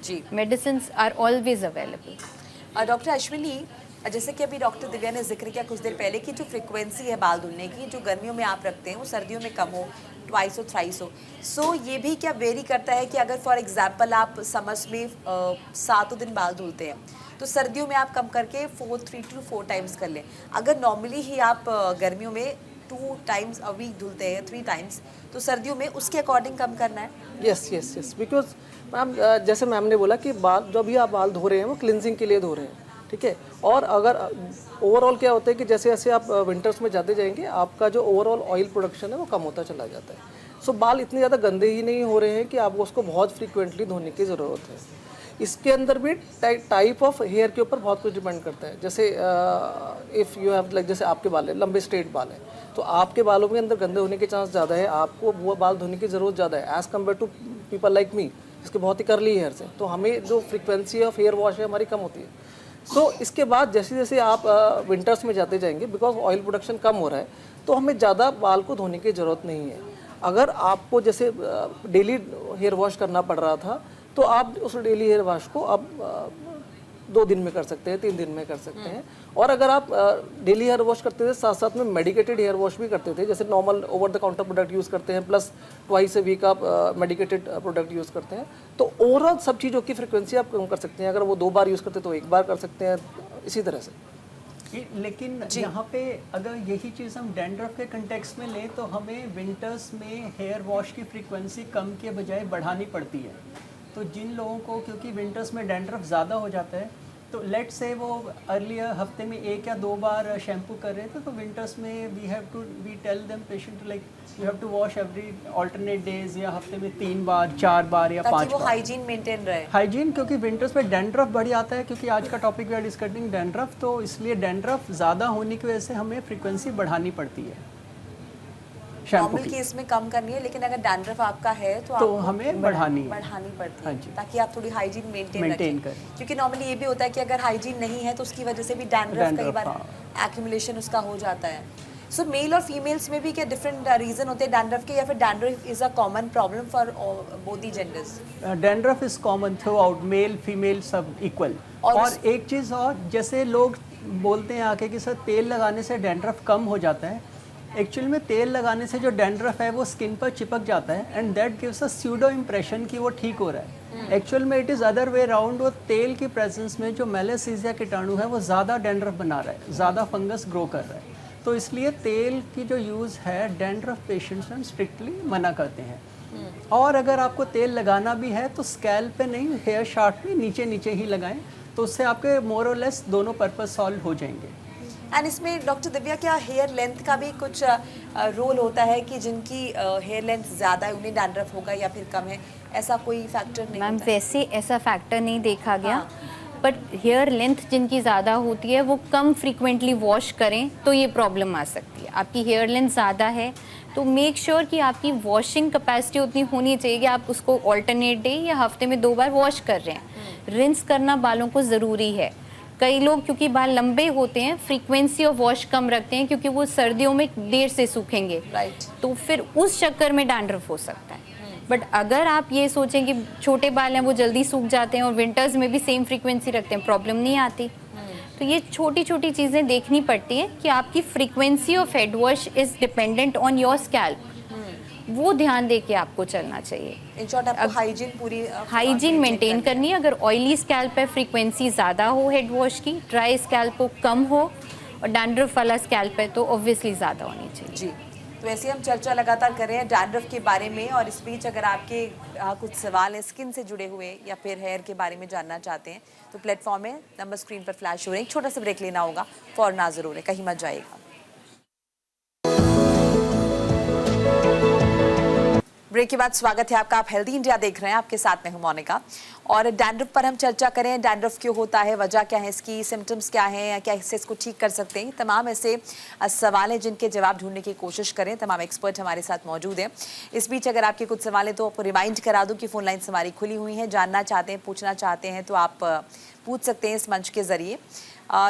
जी, medicine are always available. Doctor Ashwini, जैसे कि अभी डॉक्टर दिव्या ने जिक्र किया कुछ देर पहले कि जो फ्रिक्वेंसी है बाल धुलने की, जो गर्मियों में आप रखते हैं वो सर्दियों में कम हो, ट्वाइस हो थ्राइस हो। सो ये भी क्या वेरी करता है कि अगर फॉर एग्जांपल आप समर्स में 7 दिन बाल धुलते हैं तो सर्दियों में आप कम करके 3 to 4 टाइम्स कर लें। अगर नॉर्मली ही आप गर्मियों में 2 टाइम्स अ वीक धुलते हैं, 3 टाइम्स, तो सर्दियों में उसके अकॉर्डिंग कम करना है। यस, बिकॉज मैम जैसे मैम ने बोला कि बाल जो भी आप बाल धो रहे हैं वो क्लिनजिंग के लिए धो रहे हैं। ठीक है। और अगर ओवरऑल क्या होता है कि जैसे जैसे आप विंटर्स में जाते जाएंगे आपका जो ओवरऑल ऑयल प्रोडक्शन है वो कम होता चला जाता है। सो बाल इतने ज़्यादा गंदे ही नहीं हो रहे हैं कि आपको उसको बहुत फ्रीक्वेंटली धोने की ज़रूरत है। इसके अंदर भी टाइप ऑफ हेयर के ऊपर बहुत कुछ डिपेंड करता है। जैसे इफ़ यू हैव लाइक जैसे आपके बाल है, लंबे स्ट्रेट बाल है, तो आपके बालों के अंदर गंदे होने के चांस ज़्यादा है, आपको वो बाल धोने की ज़रूरत ज़्यादा है as compare to people like me जिसके बहुत ही करली हेयर है। तो हमें जो फ्रीक्वेंसी ऑफ हेयर वॉश है हमारी कम होती है। सो इसके बाद जैसे जैसे आप विंटर्स में जाते जाएंगे, बिकॉज ऑयल प्रोडक्शन कम हो रहा है, तो हमें ज़्यादा बाल को धोने की ज़रूरत नहीं है। अगर आपको जैसे डेली हेयर वॉश करना पड़ रहा था तो आप उस डेली हेयर वॉश को अब 2 दिन में कर सकते हैं, 3 दिन में कर सकते हैं। और अगर आप डेली हेयर वॉश करते थे साथ साथ में मेडिकेटेड हेयर वॉश भी करते थे, जैसे normal over the counter product use करते हैं प्लस ट्वाइस ए वीक आप मेडिकेटेड प्रोडक्ट यूज़ करते हैं, तो ओवरऑल सब चीज़ों की फ्रिक्वेंसी आप कम कर सकते हैं। अगर वो 2 बार यूज़ करते तो 1 बार कर सकते हैं, इसी तरह से। लेकिन यहाँ पे अगर यही चीज़ हम डैंड्रफ के कंटेक्स्ट में लें तो हमें विंटर्स में हेयर वॉश की फ्रीक्वेंसी कम के बजाय बढ़ानी पड़ती है। तो जिन लोगों को, क्योंकि विंटर्स में डैंड्रफ ज़्यादा हो जाता है, तो लेट से वो अर्लियर हफ्ते में 1 या 2 बार शैम्पू कर रहे थे, तो विंटर्स में we tell them patient like you have to wash every alternate days, या हफ्ते में 3 बार 4 बार या 5 बार, ताकि वो हाइजीन मेंटेन रहे। हाइजीन, क्योंकि विंटर्स में डैंड्रफ बढ़ जाता है। क्योंकि आज का topic we are discussing dandruff, तो इसलिए डैंड्रफ ज़्यादा होने की वजह से हमें फ्रीक्वेंसी बढ़ानी पड़ती है शैम्पू नॉर्मल की। केस में कम करनी है, लेकिन अगर डैंड्रफ आपका है तो आपको हमें बढ़ानी पड़ती हाँ है, जी। ताकि आप थोड़ी हाइजीन मेंटेन Maintain रखें। करें। क्योंकि नॉर्मली ये भी होता है कि अगर हाइजीन नहीं है तो उसकी वजह से भी डैंड्रफ कई Dandruff, बार हाँ। एक्यूमुलेशन उसका हो जाता है। सो मेल और फीमेल्स में भी क्या डिफरेंट रीजन होते हैं डैंड्रफ के, या फिर dandruff is a common problem for both the genders? Dandruff is common through out, male female सब इक्वल। और एक चीज़ और, जैसे लोग बोलते हैं आके कि सर तेल लगाने से डैंड्रफ कम हो जाता है, एक्चुअल में तेल लगाने से जो डैंड्रफ है वो स्किन पर चिपक जाता है and that gives a pseudo impression कि वो ठीक हो रहा है। एक्चुअल में it is other way round. वो तेल की प्रेजेंस में जो मेलासीजिया कीटाणु है वो ज़्यादा डैंड्रफ बना रहा है, ज़्यादा फंगस ग्रो कर रहा है। तो इसलिए तेल की जो यूज़ है डैंड्रफ पेशेंट्स में स्ट्रिक्टली मना करते हैं। और अगर आपको तेल लगाना भी है तो स्कैल्प पे नहीं, हेयर शाफ्ट में नीचे नीचे ही लगाएं, तो उससे आपके मोर और लेस दोनों पर्पस सॉल्व हो जाएंगे। एंड इसमें डॉक्टर दिव्या क्या हेयर लेंथ का भी कुछ रोल होता है कि जिनकी हेयर लेंथ ज़्यादा है उन्हें डैंड्रफ होगा या फिर कम है, ऐसा कोई फैक्टर नहीं मैम होता है? वैसे ऐसा फैक्टर नहीं देखा गया, बट हेयर लेंथ जिनकी ज़्यादा होती है वो कम फ्रीक्वेंटली वॉश करें तो ये प्रॉब्लम आ सकती है। आपकी हेयर लेंथ ज़्यादा है तो मेक श्योर कि आपकी वॉशिंग कैपेसिटी उतनी होनी चाहिए कि आप उसको ऑल्टरनेट डे या हफ्ते में 2 बार वॉश कर रहे हैं। रिंस करना बालों को ज़रूरी है। कई लोग क्योंकि बाल लंबे होते हैं फ्रीक्वेंसी ऑफ वॉश कम रखते हैं क्योंकि वो सर्दियों में देर से सूखेंगे, राइट। तो फिर उस चक्कर में डैंड्रफ हो सकता है। बट अगर आप ये सोचें कि छोटे बाल हैं वो जल्दी सूख जाते हैं और विंटर्स में भी सेम फ्रीक्वेंसी रखते हैं, प्रॉब्लम नहीं आती। तो ये छोटी छोटी चीज़ें देखनी पड़ती हैं कि आपकी frequency of head wash is dependent on your scalp, वो ध्यान दे के आपको चलना चाहिए। इन शॉर्ट आपको हाइजीन पूरी हाइजीन मेंटेन करनी है। अगर ऑयली स्कैल्प है फ्रीक्वेंसी ज़्यादा हो हेड वॉश की, ड्राई स्कैल्प हो कम हो, और डैंड्रफ वाला स्कैल्प है तो ऑब्वियसली ज़्यादा होनी चाहिए। जी, तो ऐसे हम चर्चा लगातार कर रहे हैं डैंड्रफ के बारे में, और इस बीच अगर आपके कुछ सवाल हैं स्किन से जुड़े हुए या फिर हेयर के बारे में जानना चाहते हैं तो प्लेटफॉर्म में नंबर स्क्रीन पर फ्लैश हो रहे हैं। एक छोटा सा ब्रेक लेना होगा, फौरन ज़रूर है, कहीं मत जाइएगा। ब्रेक के बाद स्वागत है आपका, आप हेल्दी इंडिया देख रहे हैं, आपके साथ में हूं मोनिका। और डैंड्रफ पर हम चर्चा करें, डैंड्रफ क्यों होता है, वजह क्या है इसकी, सिम्टम्स क्या हैं, क्या इससे इसको ठीक कर सकते हैं, तमाम ऐसे सवाल हैं जिनके जवाब ढूंढने की कोशिश करें। तमाम एक्सपर्ट हमारे साथ मौजूद हैं। इस बीच अगर आपके कुछ सवाल हैं तो आपको रिमाइंड करा दूं कि फ़ोन लाइन हमारी खुली हुई हैं, जानना चाहते हैं, पूछना चाहते हैं तो आप पूछ सकते हैं इस मंच के ज़रिए।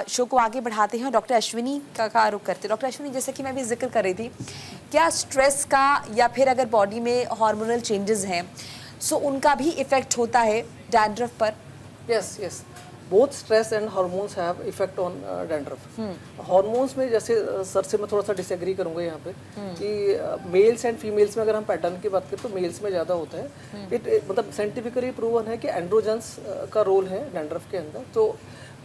शो को आगे बढ़ाते हैं, डॉक्टर अश्विनी का रुख करते हैं। डॉक्टर अश्विनी, जैसे कि मैं भी जिक्र कर रही थी, क्या स्ट्रेस का या फिर अगर बॉडी में हार्मोनल चेंजेस हैं सो उनका भी इफेक्ट होता है डैंड्रफ पर? Yes, both stress and hormones have effect on dandruff. Hormones में जैसे सर से मैं थोड़ा सा डिसएग्री करूंगा यहाँ पे कि मेल्स एंड फीमेल्स में अगर हम पैटर्न की बात करें तो मेल्स में ज़्यादा होता है। मतलब साइंटिफिकली प्रूवन है कि एंड्रोजेंस का रोल है डैंड्रफ के अंदर। तो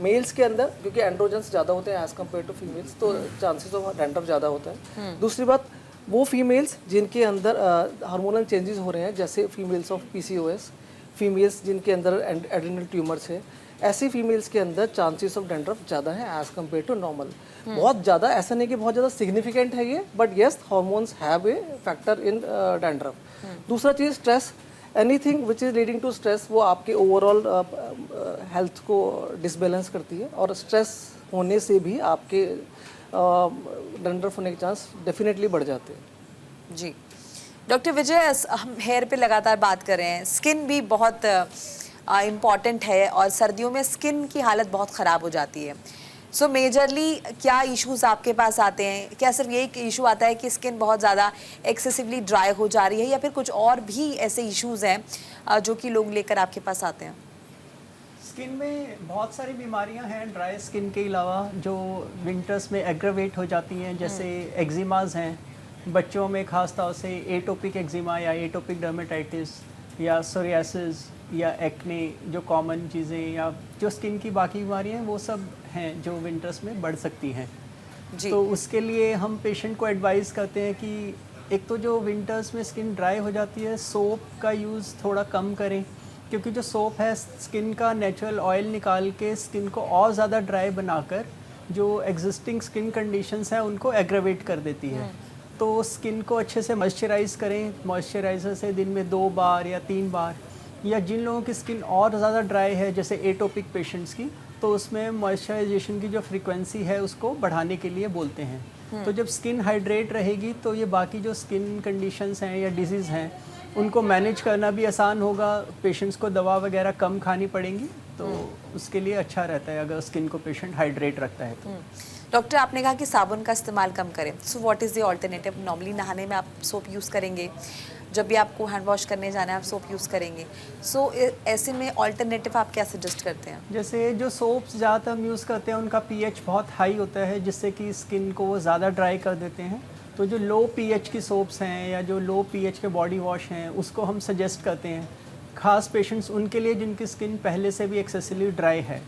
मेल्स के अंदर क्योंकि एंड्रोजेंस ज़्यादा होते हैं एज कम्पेयर टू फीमेल्स, तो चांसेस ऑफ डैंड्रफ ज़्यादा होता है। दूसरी बात, वो फीमेल्स जिनके अंदर हार्मोनल चेंजेस हो रहे हैं, जैसे फीमेल्स ऑफ PCOS, फीमेल्स जिनके अंदर एड्रेनल ट्यूमर्स है, ऐसी फीमेल्स के अंदर चांसेस ऑफ डैंड्रफ ज़्यादा है एज कम्पेयर टू नॉर्मल। बहुत ज़्यादा ऐसा नहीं कि बहुत ज़्यादा सिग्निफिकेंट है ये, but yes hormones have a factor in dandruff. दूसरा चीज़ stress, anything which is leading to stress वो आपके ओवरऑल हेल्थ को डिसबैलेंस करती है, और स्ट्रेस होने से भी आपके डैंड्रफ होने के चांस डेफिनेटली बढ़ जाते हैं। जी डॉक्टर विजय, हम हेयर पे लगातार बात कर रहे हैं, स्किन भी बहुत इम्पॉर्टेंट है और सर्दियों में स्किन की हालत बहुत ख़राब हो जाती है। सो मेजरली क्या इश्यूज आपके पास आते हैं? क्या सिर्फ यही इशू आता है कि स्किन बहुत ज़्यादा एक्सेसिवली ड्राई हो जा रही है, या फिर कुछ और भी ऐसे इश्यूज हैं जो कि लोग लेकर आपके पास आते हैं? स्किन में बहुत सारी बीमारियां हैं ड्राई स्किन के अलावा जो विंटर्स में एग्रावेट हो जाती हैं, जैसे एक्जिमाज हैं, बच्चों में खास तौर से एटोपिक एक्जिमा या एटोपिक डर्मेटाइटिस या सोरियासिस या एक्ने, जो कॉमन चीज़ें या जो स्किन की बाकी बीमारियां हैं वो सब हैं जो विंटर्स में बढ़ सकती हैं। जी। तो उसके लिए हम पेशेंट को एडवाइस करते हैं कि एक तो जो विंटर्स में स्किन ड्राई हो जाती है, सोप का यूज़ थोड़ा कम करें, क्योंकि जो सोप है स्किन का नेचुरल ऑयल निकाल के स्किन को और ज़्यादा ड्राई बनाकर जो एग्जिस्टिंग स्किन कंडीशंस हैं उनको एग्रावेट कर देती है। तो स्किन को अच्छे से मॉइस्चराइज करें, मॉइस्चराइज़र से दिन में 2 बार या 3 बार, या जिन लोगों की स्किन और ज़्यादा ड्राई है जैसे एटोपिक पेशेंट्स की, तो उसमें मॉइस्चराइजेशन की जो फ्रीक्वेंसी है उसको बढ़ाने के लिए बोलते हैं। तो जब स्किन हाइड्रेट रहेगी तो ये बाकी जो स्किन कंडीशंस हैं या डिजीज़ हैं उनको मैनेज करना भी आसान होगा, पेशेंट्स को दवा वगैरह कम खानी पड़ेंगी, तो उसके लिए अच्छा रहता है अगर स्किन को पेशेंट हाइड्रेट रखता है तो। डॉक्टर, आपने कहा कि साबुन का इस्तेमाल कम करें, so what is the alternative? Normally नहाने में आप सोप यूज़ करेंगे, जब भी आपको हैंड वॉश करने जाना है आप सोप यूज़ करेंगे, सो ऐसे में ऑल्टरनेटिव आप क्या सजेस्ट करते हैं? जैसे जो सोप्स ज़्यादातर हम यूज़ करते हैं उनका पीएच बहुत हाई होता है, जिससे कि स्किन को वो ज़्यादा ड्राई कर देते हैं। तो जो लो पीएच की सोप्स हैं या जो लो पीएच के बॉडी वॉश हैं उसको हम सजेस्ट करते हैं, खास पेशेंट्स उनके लिए जिनकी स्किन पहले से भी एक्सेसिवली ड्राई है।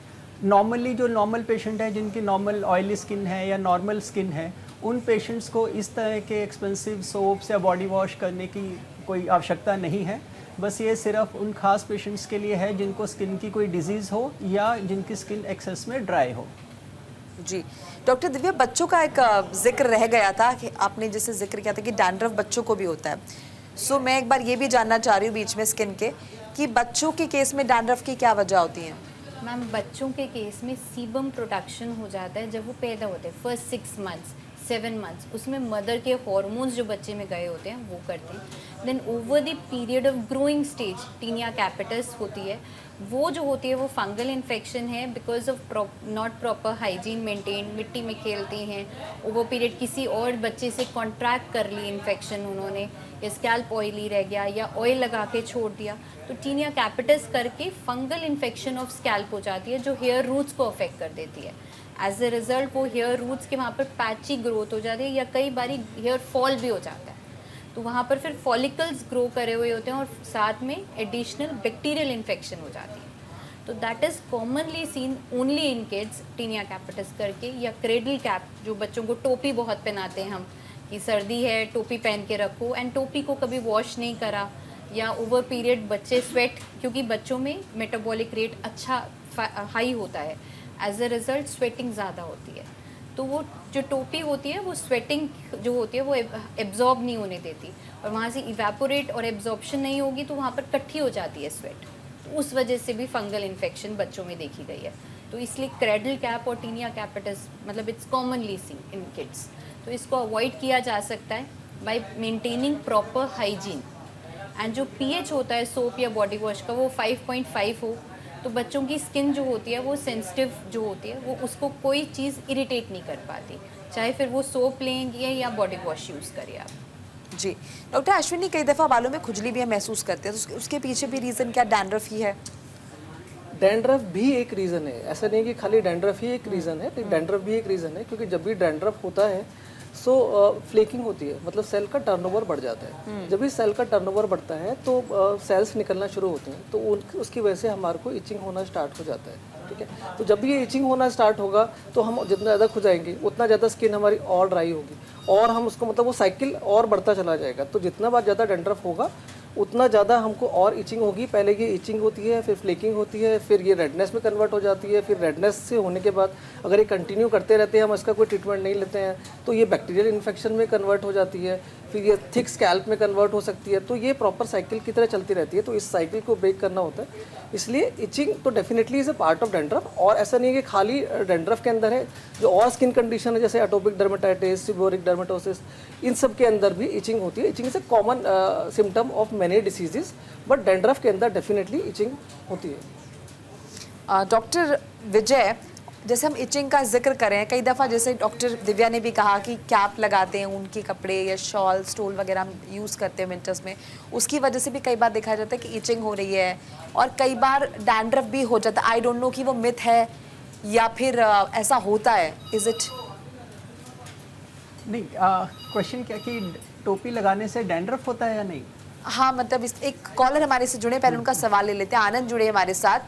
नॉर्मली जो नॉर्मल पेशेंट है जिनकी नॉर्मल ऑयली स्किन है या नॉर्मल स्किन है, उन पेशेंट्स को इस तरह के एक्सपेंसिव सोप्स या बॉडी वॉश करने की कोई आवश्यकता नहीं है। बस ये सिर्फ उन खास पेशेंट्स के लिए है जिनको स्किन की कोई डिजीज़ हो या जिनकी स्किन एक्सेस में ड्राई हो। जी डॉक्टर दिव्या, बच्चों का एक जिक्र रह गया था कि आपने जैसे जिक्र किया था कि डैंड्रफ बच्चों को भी होता है, सो मैं एक बार ये भी जानना चाह रही हूँ बीच में स्किन के कि बच्चों के केस में डैंड्रफ की क्या वजह होती है? मैम, बच्चों के केस में सीबम प्रोडक्शन हो जाता है जब वो पैदा होते हैं, फर्स्ट 6 मंथ्स 7 मंथ्स, उसमें मदर के हॉर्मोन्स जो बच्चे में गए होते हैं वो करते हैं। Then over the period of growing stage tinea capitis होती है, वो जो होती है वो फंगल इन्फेक्शन है because of not proper hygiene maintain, मिट्टी में खेलती हैं, ओवर पीरियड किसी और बच्चे से कॉन्ट्रैक्ट कर ली इन्फेक्शन उन्होंने, या स्कैल्प ऑयली रह गया या ऑयल लगा के छोड़ दिया, तो टीनिया कैपिटस करके फंगल इन्फेक्शन ऑफ स्कैल्प हो जाती है जो हेयर रूट्स को अफेक्ट कर देती है। एज अ रिजल्ट वो हेयर रूट्स के वहाँ पर पैची ग्रोथ हो जाती है या कई बारी हेयर फॉल भी हो जाता है, तो वहाँ पर फिर फॉलिकल्स ग्रो करे हुए होते हैं और साथ में एडिशनल बैक्टीरियल इन्फेक्शन हो जाती है। तो that is commonly seen only in kids, tinea capitis करके, या क्रेडल कैप जो बच्चों को टोपी बहुत पहनाते हैं हम कि सर्दी है टोपी पहन के रखो, एंड टोपी को कभी वॉश नहीं करा, या ओवर पीरियड बच्चे स्वेट, क्योंकि बच्चों में मेटाबॉलिक रेट अच्छा हाई होता है, एज अ रिज़ल्ट स्वेटिंग ज़्यादा होती है, तो वो जो टोपी होती है वो स्वेटिंग जो होती है वो एब्जॉर्ब नहीं होने देती, और वहाँ से इवेपोरेट और एब्जॉर्प्शन नहीं होगी तो वहाँ पर इकट्ठी हो जाती है स्वेट, तो उस वजह से भी फंगल इन्फेक्शन बच्चों में देखी गई है। तो इसलिए क्रेडल कैप और टीनिया कैपिटस मतलब it's commonly seen in kids, तो इसको अवॉइड किया जा सकता है bye maintaining proper hygiene, and जो पीएच होता है सोप या बॉडी वॉश का वो 5.5 हो, तो बच्चों की स्किन जो होती है वो सेंसिटिव जो होती है वो उसको कोई चीज़ इरिटेट नहीं कर पाती, चाहे फिर वो सोप लेंगे या बॉडी वॉश यूज़ करिए आप। जी डॉक्टर अश्विनी, कई दफ़ा बालों में खुजली भी हम महसूस करते हैं, तो उसके पीछे भी रीज़न क्या डैंड्रफ ही है? डैंड्रफ भी एक रीज़न है, ऐसा नहीं कि खाली डैंड्रफ ही एक रीज़न है, तो डैंड्रफ भी एक रीज़न है, क्योंकि जब भी डैंड्रफ होता है सो फ्लेकिंग होती है, मतलब सेल का टर्नओवर बढ़ जाता है। जब भी सेल का टर्नओवर बढ़ता है तो सेल्स निकलना शुरू होते हैं, तो उसकी वजह से हमारे को इचिंग होना स्टार्ट हो जाता है, ठीक है। तो जब भी ये इचिंग होना स्टार्ट होगा तो हम जितना ज़्यादा खुजाएंगे उतना ज़्यादा स्किन हमारी और ड्राई होगी, और हम उसको मतलब वो साइकिल और बढ़ता चला जाएगा, तो जितना बार ज़्यादा डैंड्रफ होगा उतना ज़्यादा हमको और इचिंग होगी। पहले ये इचिंग होती है, फिर फ्लेकिंग होती है, फिर ये रेडनेस में कन्वर्ट हो जाती है, फिर रेडनेस से होने के बाद अगर ये कंटिन्यू करते रहते हैं, हम इसका कोई ट्रीटमेंट नहीं लेते हैं, तो ये बैक्टीरियल इन्फेक्शन में कन्वर्ट हो जाती है, फिर ये थिक स्कैल्प में कन्वर्ट हो सकती है। तो ये प्रॉपर साइकिल की तरह चलती रहती है। तो इस साइकिल को ब्रेक करना होता है, इसलिए इचिंग तो definitely is a part of dandruff. और ऐसा नहीं है कि खाली डेंड्रफ के अंदर है, जो और स्किन कंडीशन है जैसे एटोपिक डर्मेटाइटिस, सीबोरिक डर्मेटोसिस, इन सब के अंदर भी इचिंग होती है। Itching is a common symptom of many diseases, but dandruff के अंदर डेफिनेटली इचिंग होती है। डॉक्टर विजय, जैसे हम इचिंग का जिक्र करें, कई दफ़ा जैसे डॉक्टर दिव्या ने भी कहा कि कैप लगाते हैं, उनके कपड़े या शॉल स्टोल वगैरह हम यूज़ करते हैं विंटर्स में, उसकी वजह से भी कई बार देखा जाता है कि इचिंग हो रही है, और कई बार डैंड्रफ भी हो जाता है। आई डोंट नो कि वो मिथ है या फिर ऐसा होता है, इज़ इट? नहीं, क्वेश्चन क्या कि टोपी लगाने से डैंड्रफ होता है या नहीं? हाँ, मतलब एक कॉलर हमारे से जुड़े, पहले उनका सवाल ले लेते हैं। आनंद जुड़े हमारे साथ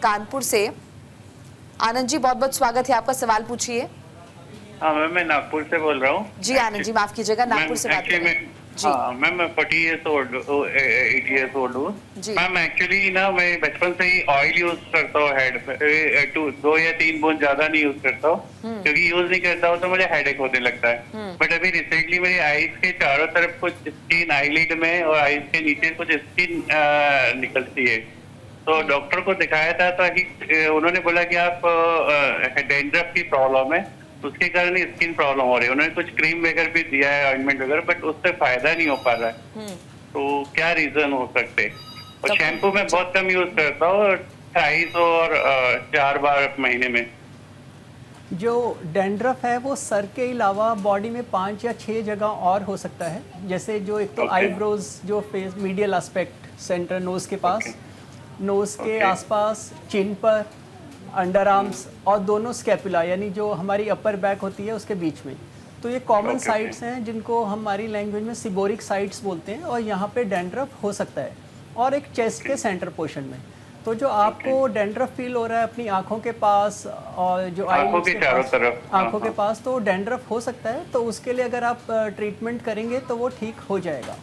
कानपुर से। आनंद जी, बहुत बहुत स्वागत है आपका, सवाल पूछिए। हाँ मैम, मैं नागपुर से बोल रहा हूँ। जी आनंद जी, माफ कीजिएगा, नागपुर से बात कर रहे हैं। जी हाँ मैम, मैं 40 ईयर्स ओल्ड 8 ईयर्स ओल्ड हूँ मैम। एक्चुअली ना मैं बचपन से ही ऑयल यूज करता हूँ हेड पे, 2 या 3 बूंद ज्यादा नहीं यूज करता हूँ, क्योंकि यूज नहीं करता हूँ तो मुझे हेडेक होने लगता है। बट अभी रिसेंटली मेरी आईज के चारों तरफ कुछ स्किन, आईलिड में और आईज के नीचे कुछ स्किन निकलती है, तो डॉक्टर को दिखाया था, तो उन्होंने बोला कि आप डेंड्रफ की प्रॉब्लम है, उसके कारण स्किन प्रॉब्लम हो रही है। उन्होंने कुछ क्रीम वगैरह भी दिया है, ऑइंटमेंट वगैरह, बट उससे फायदा नहीं हो पा रहा है। तो क्या रीजन हो सकते हैं? और शैम्पू में बहुत कम यूज करता हूँ, 2.5 और 4 बार महीने में। जो डेंड्रफ है वो सर के अलावा बॉडी में 5 या 6 जगह और हो सकता है। जैसे जो एक तो आईब्रोज, जो face medial aspect, centre nose के पास, नोज के आसपास, चिन पर, अंडर आर्म्स और दोनों स्कैपुला, यानी जो हमारी अपर बैक होती है उसके बीच में। तो ये कॉमन साइट्स हैं जिनको हमारी लैंग्वेज में सिबोरिक साइट्स बोलते हैं, और यहाँ पे डेंड्रफ हो सकता है। और एक चेस्ट के सेंटर पोर्शन में। तो जो आपको डेंड्रफ फील हो रहा है अपनी आंखों के पास और जो आंखों के चारों तरफ, आंखों के पास, तो डेंड्रफ हो सकता है। तो उसके लिए अगर आप ट्रीटमेंट करेंगे तो वो ठीक हो जाएगा।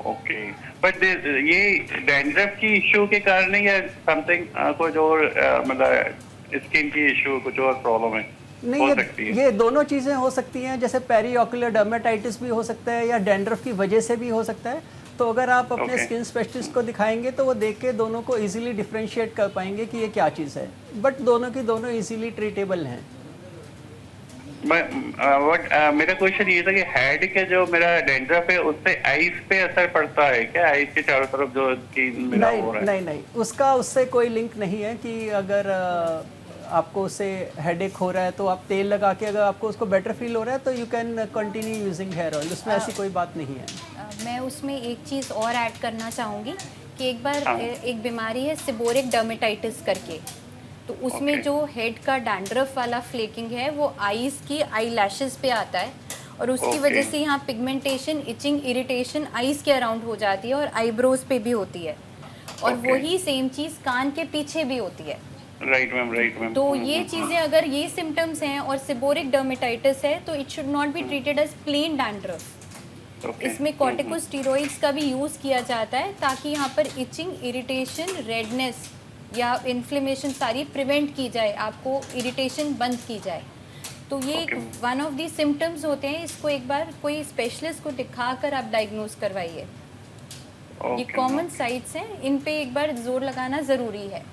ओके, बट ये डेंड्रफ की इश्यू के कारण है या समथिंग कुछ और, मतलब स्किन की इश्यू, कुछ और प्रॉब्लम है? नहीं, ये दोनों चीज़ें हो सकती हैं। जैसे पेरीऑक्यूलर डर्मेटाइटिस भी हो सकता है या डेंड्रफ की वजह से भी हो सकता है। तो अगर आप अपने स्किन स्पेशलिस्ट को दिखाएंगे तो वो देख के दोनों को इजीली डिफरेंशिएट कर पाएंगे कि ये क्या चीज़ है। बट दोनों की दोनों इजीली ट्रीटेबल हैं। मेरा क्वेश्चन ये था कि हेड के जो मेरा डेंड्रफ है उससे आईज पे असर पड़ता है क्या? आईज के चारों तरफ जो स्किन मेरा हो रहा है? नहीं, उसका उससे कोई लिंक नहीं है कि अगर आपको उससे हेडेक हो रहा है तो आप तेल लगा के, अगर आपको उसको बेटर फील हो रहा है तो you can continue using hair oil. उसमें ऐसी कोई बात नहीं है। मैं उसमें एक चीज़ और ऐड करना चाहूँगी कि एक बार एक बीमारी है सिबोरिक डर्मेटाइटिस करके, तो उसमें जो हेड का डैंड्रफ वाला फ्लेकिंग है वो आईज की आई लैशेस पे आता है, और उसकी वजह से यहाँ पिगमेंटेशन, इचिंग, इरिटेशन आईज के अराउंड हो जाती है और आईब्रोज पे भी होती है, और वही सेम चीज़ कान के पीछे भी होती है। Right ma'am. तो ये चीज़ें अगर ये सिम्टम्स हैं और सिबोरिक डर्मेटाइटिस है तो it should not be treated as plain dandruff. इसमें कॉर्टिकोस्टेरॉइड्स का भी यूज़ किया जाता है ताकि यहाँ पर इचिंग, इरिटेशन, रेडनेस या इन्फ्लेमेशन सारी प्रिवेंट की जाए, आपको इरिटेशन बंद की जाए। तो ये वन ऑफ दी सिम्टम्स होते हैं। इसको एक बार कोई स्पेशलिस्ट को दिखाकर आप डायग्नोज करवाइए। ये कॉमन साइट्स हैं, इन पे एक बार जोर लगाना ज़रूरी है।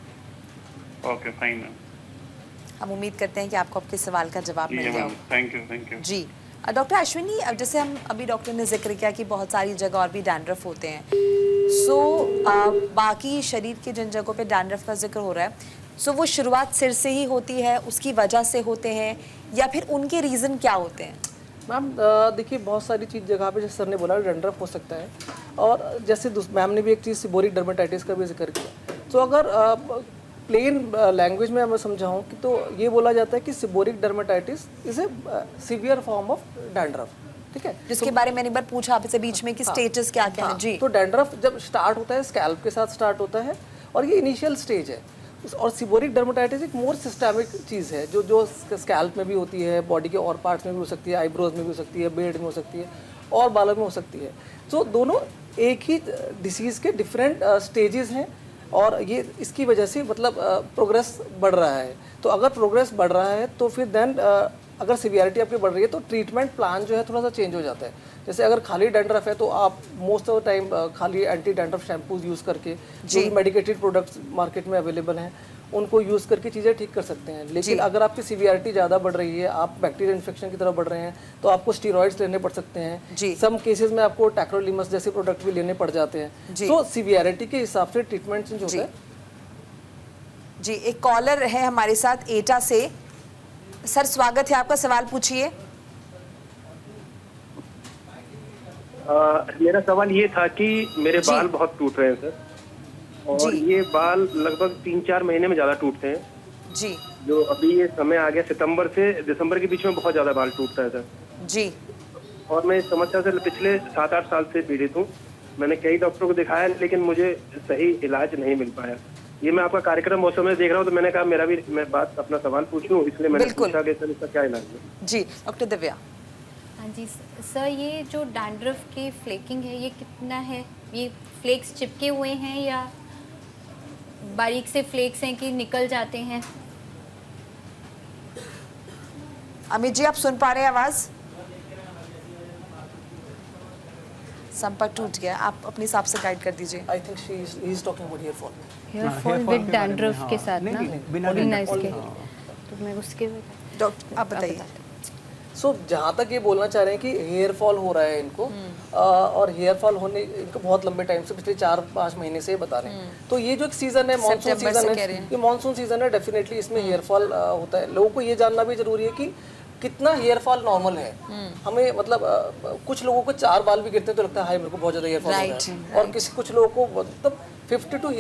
Okay, fine ma'am. हम उम्मीद करते हैं कि आपको आपके सवाल का जवाब मिल गया हो। Thank you. जी डॉक्टर अश्विनी, अब जैसे हम अभी डॉक्टर ने जिक्र किया कि बहुत सारी जगह और भी डैंड्रफ होते हैं, सो बाकी शरीर के जिन जगहों पे डैंड्रफ का जिक्र हो रहा है, सो वो शुरुआत सिर से ही होती है, उसकी वजह से होते हैं, या फिर उनके रीज़न क्या होते हैं? मैम देखिए, बहुत सारी चीज़ जगह पे जैसे सर ने बोला डेंड्रफ हो सकता है, और जैसे मैम ने भी एक चीज़ सिबोरिक डर्मेटाइटिस का भी जिक्र किया। तो अगर प्लेन लैंग्वेज में मैं समझाऊँ कि तो ये बोला जाता है कि seborrhoeic dermatitis is a severe form of dandruff, ठीक है, जिसके बारे में मैंने एक बार पूछा आपसे बीच में कि स्टेटस क्या क्या है। जी, तो डैंड्रफ जब स्टार्ट होता है स्कैल्प के साथ स्टार्ट होता है, और ये इनिशियल स्टेज है। और सिबोरिक डर्मेटाइटिस एक मोर सिस्टमिक चीज़ है जो स्कैल्प में भी होती है, बॉडी के और पार्ट्स में भी हो सकती है, आईब्रोज में भी हो सकती है, बियर्ड में हो सकती है, और बालों में हो सकती है। तो दोनों एक ही डिसीज़ के डिफरेंट स्टेजेस हैं और ये इसकी वजह से मतलब प्रोग्रेस बढ़ रहा है। तो अगर प्रोग्रेस बढ़ रहा है तो फिर देन अगर सिवियरिटी आपकी बढ़ रही है तो ट्रीटमेंट प्लान जो है थोड़ा सा चेंज हो जाता है। जैसे अगर खाली डैंड्रफ है तो आप मोस्ट ऑफ द टाइम खाली एंटी डैंड्रफ शैम्पूज यूज़ करके जो भी मेडिकेटेड प्रोडक्ट्स मार्केट में अवेलेबल हैं उनको यूज़ करके चीज़ें ठीक कर सकते हैं। लेकिन अगर आपकी सिवियरिटी ज़्यादा बढ़ रही है, आप बैक्टीरियल इन्फेक्शन की तरफ बढ़ रहे हैं, तो आपको स्टीरॉइड्स लेने पड़ सकते हैं। सम केसेस में आपको टैक्रोलिमस जैसे प्रोडक्ट भी लेने पड़ जाते हैं। तो सिवियरिटी के हिसाब से ट्रीटमेंट चेंज होता है। जी, एक कॉलर है हमारे साथ एटा से। सर स्वागत है आपका, सवाल पूछिए। मेरा सवाल ये था कि मेरे बाल बहुत टूट रहे हैं सर, और ये बाल लगभग 3-4 महीने में ज्यादा टूटते हैं जी। जो अभी ये समय आ गया सितंबर से दिसंबर के बीच में बहुत ज्यादा बाल टूटता है सर जी। और मैं इस समस्या से पिछले 7-8 साल से पीड़ित हूँ। मैंने कई डॉक्टरों को दिखाया लेकिन मुझे सही इलाज नहीं मिल पाया। ये मैं आपका कार्यक्रम मौसम में देख रहा हूँ तो मैंने कहा मैं बात अपना सवाल पूछूं, इसलिए मैंने पूछा कि सर इसका क्या इलाज है। जी डॉक्टर दिव्या। हाँ जी सर, ये जो डैंड्रफ की फ्लेकिंग है ये कितना है? ये फ्लेक्स चिपके हुए हैं या बारीक से फ्लेक्स हैं कि निकल जाते हैं? अमित जी आप सुन पा रहे हैं आवाज? संपर्क टूट गया, आप अपने हिसाब से गाइड कर दीजिए। I think she is talking about hair fall. Hair fall with dandruff के साथ ना, बिना इसके तो मैं उसके डॉक्टर आप बताइए। सो जहाँ तक ये बोलना चाह रहे हैं कि हेयर फॉल हो रहा है इनको और हेयर फॉल होने इनको बहुत लंबे टाइम से पिछले 4-5 महीने से बता रहे हैं। तो ये जो एक सीजन है मानसून सीजन है, ये मानसून सीजन है, डेफिनेटली इसमें हेयर फॉल होता है। लोगों को ये जानना भी जरूरी है कि कितना हेयर फॉल नॉर्मल है। हमें मतलब कुछ लोगों को 4 बाल भी गिरते हैं तो लगता है हाय मेरे को बहुत ज्यादा हेयर फॉल हो रहा है, और कुछ लोगों को मतलब 50 to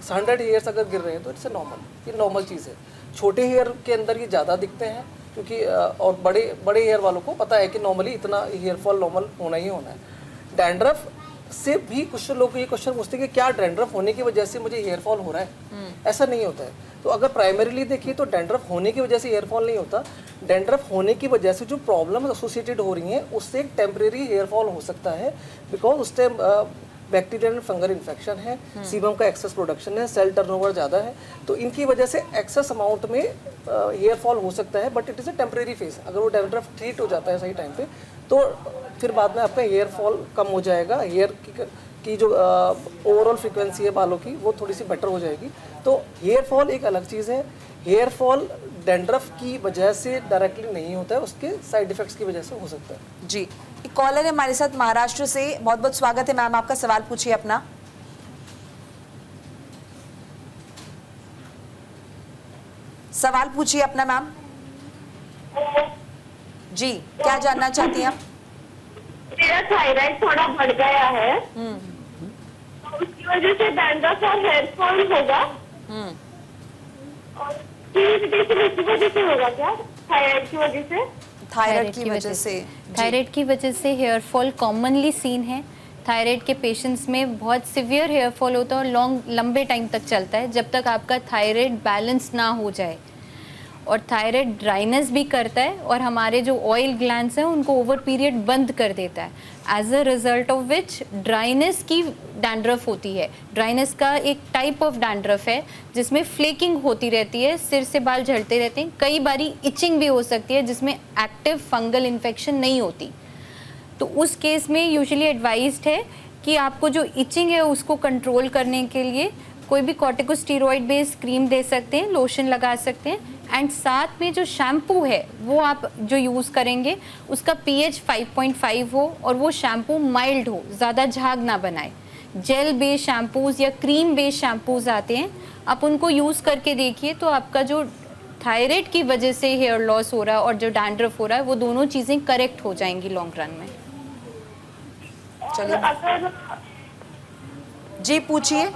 100 हेयर्स अगर गिर रहे हैं तो इट्स नॉर्मल, ये नॉर्मल चीज़ है। छोटे हेयर के अंदर ये ज़्यादा दिखते हैं क्योंकि और बड़े हेयर वालों को पता है कि नॉर्मली इतना हेयर फॉल नॉर्मल होना ही होना है। डैंड्रफ से भी कुछ लोग ये क्वेश्चन पूछते हैं कि क्या डैंड्रफ होने की वजह से मुझे हेयर फॉल हो रहा है? ऐसा नहीं होता है। तो अगर प्राइमरीली देखिए तो डैंड्रफ होने की वजह से हेयर फॉल नहीं होता। डैंड्रफ होने की वजह से जो प्रॉब्लम एसोसिएटेड हो रही हैं उससे एक टेम्परेरी हेयर फॉल हो सकता है, बिकॉज उस time bacterial and fungal infection है, सीबम का एक्सेस प्रोडक्शन है, सेल टर्नओवर ज़्यादा है, तो इनकी वजह से एक्सेस अमाउंट में हेयर फॉल हो सकता है। But it is a temporary phase. अगर वो डैंड्रफ ट्रीट हो जाता है सही टाइम पे तो फिर बाद में आपका हेयर फॉल कम हो जाएगा। हेयर की जो ओवरऑल फ्रिक्वेंसी है बालों की वो थोड़ी सी बेटर हो जाएगी। तो हेयर फॉल एक अलग चीज़ है। हेयर फॉल डैंड्रफ की वजह से डायरेक्टली नहीं होता है, उसके साइड इफेक्ट्स की वजह से हो सकता है। जी, एक कॉलर है हमारे साथ महाराष्ट्र से। बहुत बहुत स्वागत है मैम, आपका सवाल पूछिए अपना। सवाल पूछिए अपना मैम। जी, क्या जानना चाहती हैं आप? मेरा थायराइड थोड़ा बढ़ गया है, तो उसकी वजह से डैंड्रफ और हेयर फॉल होगा। और की वजह से होगा क्या? थायराइड की वजह से? थायराइड की वजह से, थायराइड की वजह से हेयर फॉल कॉमनली सीन है। थायराइड के पेशेंट्स में बहुत सिवियर हेयर फॉल होता है और लंबे टाइम तक चलता है जब तक आपका थायराइड बैलेंस ना हो जाए। और थायराइड ड्राइनेस भी करता है और हमारे जो ऑयल ग्लैंड्स हैं उनको ओवर पीरियड बंद कर देता है, as a result of which dryness की डैंड्रफ होती है। ड्राइनेस का एक टाइप ऑफ डैंड्रफ है जिसमें फ्लेकिंग होती रहती है, सिर से बाल झड़ते रहते हैं, कई बारी इचिंग भी हो सकती है जिसमें एक्टिव फंगल इन्फेक्शन नहीं होती। तो उस केस में यूजुअली एडवाइज्ड है कि आपको जो इचिंग है उसको कंट्रोल करने के लिए कोई भी कॉर्टिकोस्टेरॉइड बेस्ड क्रीम दे सकते हैं, लोशन लगा सकते हैं, एंड साथ में जो शैम्पू है वो आप जो यूज़ करेंगे उसका pH 5.5 हो और वो शैम्पू माइल्ड हो, ज़्यादा झाग ना बनाए। जेल बेस्ड शैम्पूज़ या क्रीम बेस्ड शैम्पूज़ आते हैं, आप उनको यूज़ करके देखिए तो आपका जो थायराइड की वजह से हेयर लॉस हो रहा है और जो डैंड्रफ हो रहा है वो दोनों चीज़ें करेक्ट हो जाएंगी लॉन्ग रन में। चलिए जी पूछिए।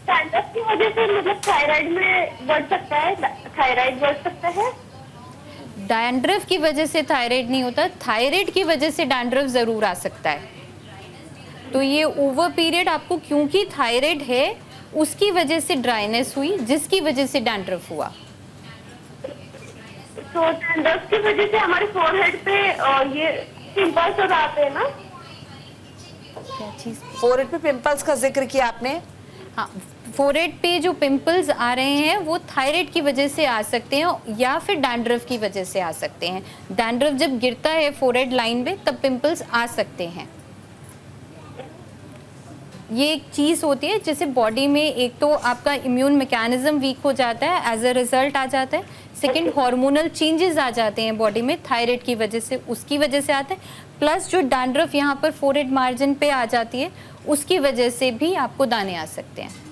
डैंड्रफ की वजह से मतलब थायराइड में बढ़ सकता है? थायराइड बढ़ सकता है? डैंड्रफ की वजह से थायराइड नहीं होता, थायराइड की वजह से डैंड्रफ ज़रूर आ सकता है। तो ये ओवर पीरियड आपको क्योंकि थायराइड है उसकी वजह से ड्राइनेस हुई जिसकी वजह से डैंड्रफ हुआ। तो डैंड्रफ की वजह से हमारे फोरहेड पे ये पिंपल्स हो जाते हैं ना? क्या चीज़? फोरहेड पे पिंपल्स का जिक्र किया आपने। हाँ, फोरहेड पे जो पिंपल्स आ रहे हैं वो थायराइड की वजह से आ सकते हैं या फिर डैंड्रफ की वजह से आ सकते हैं। डैंड्रफ जब गिरता है फोरहेड लाइन पे तब पिंपल्स आ सकते हैं। ये एक चीज़ होती है जैसे बॉडी में एक तो आपका इम्यून मैकेनिज्म वीक हो जाता है, एज अ रिजल्ट आ जाता है। सेकंड, हार्मोनल चेंजेस आ जाते हैं बॉडी में थायराइड की वजह से, उसकी वजह से आते हैं। प्लस जो डैंड्रफ यहाँ पर फोरहेड मार्जिन पे आ जाती है उसकी वजह से भी आपको दाने आ सकते हैं।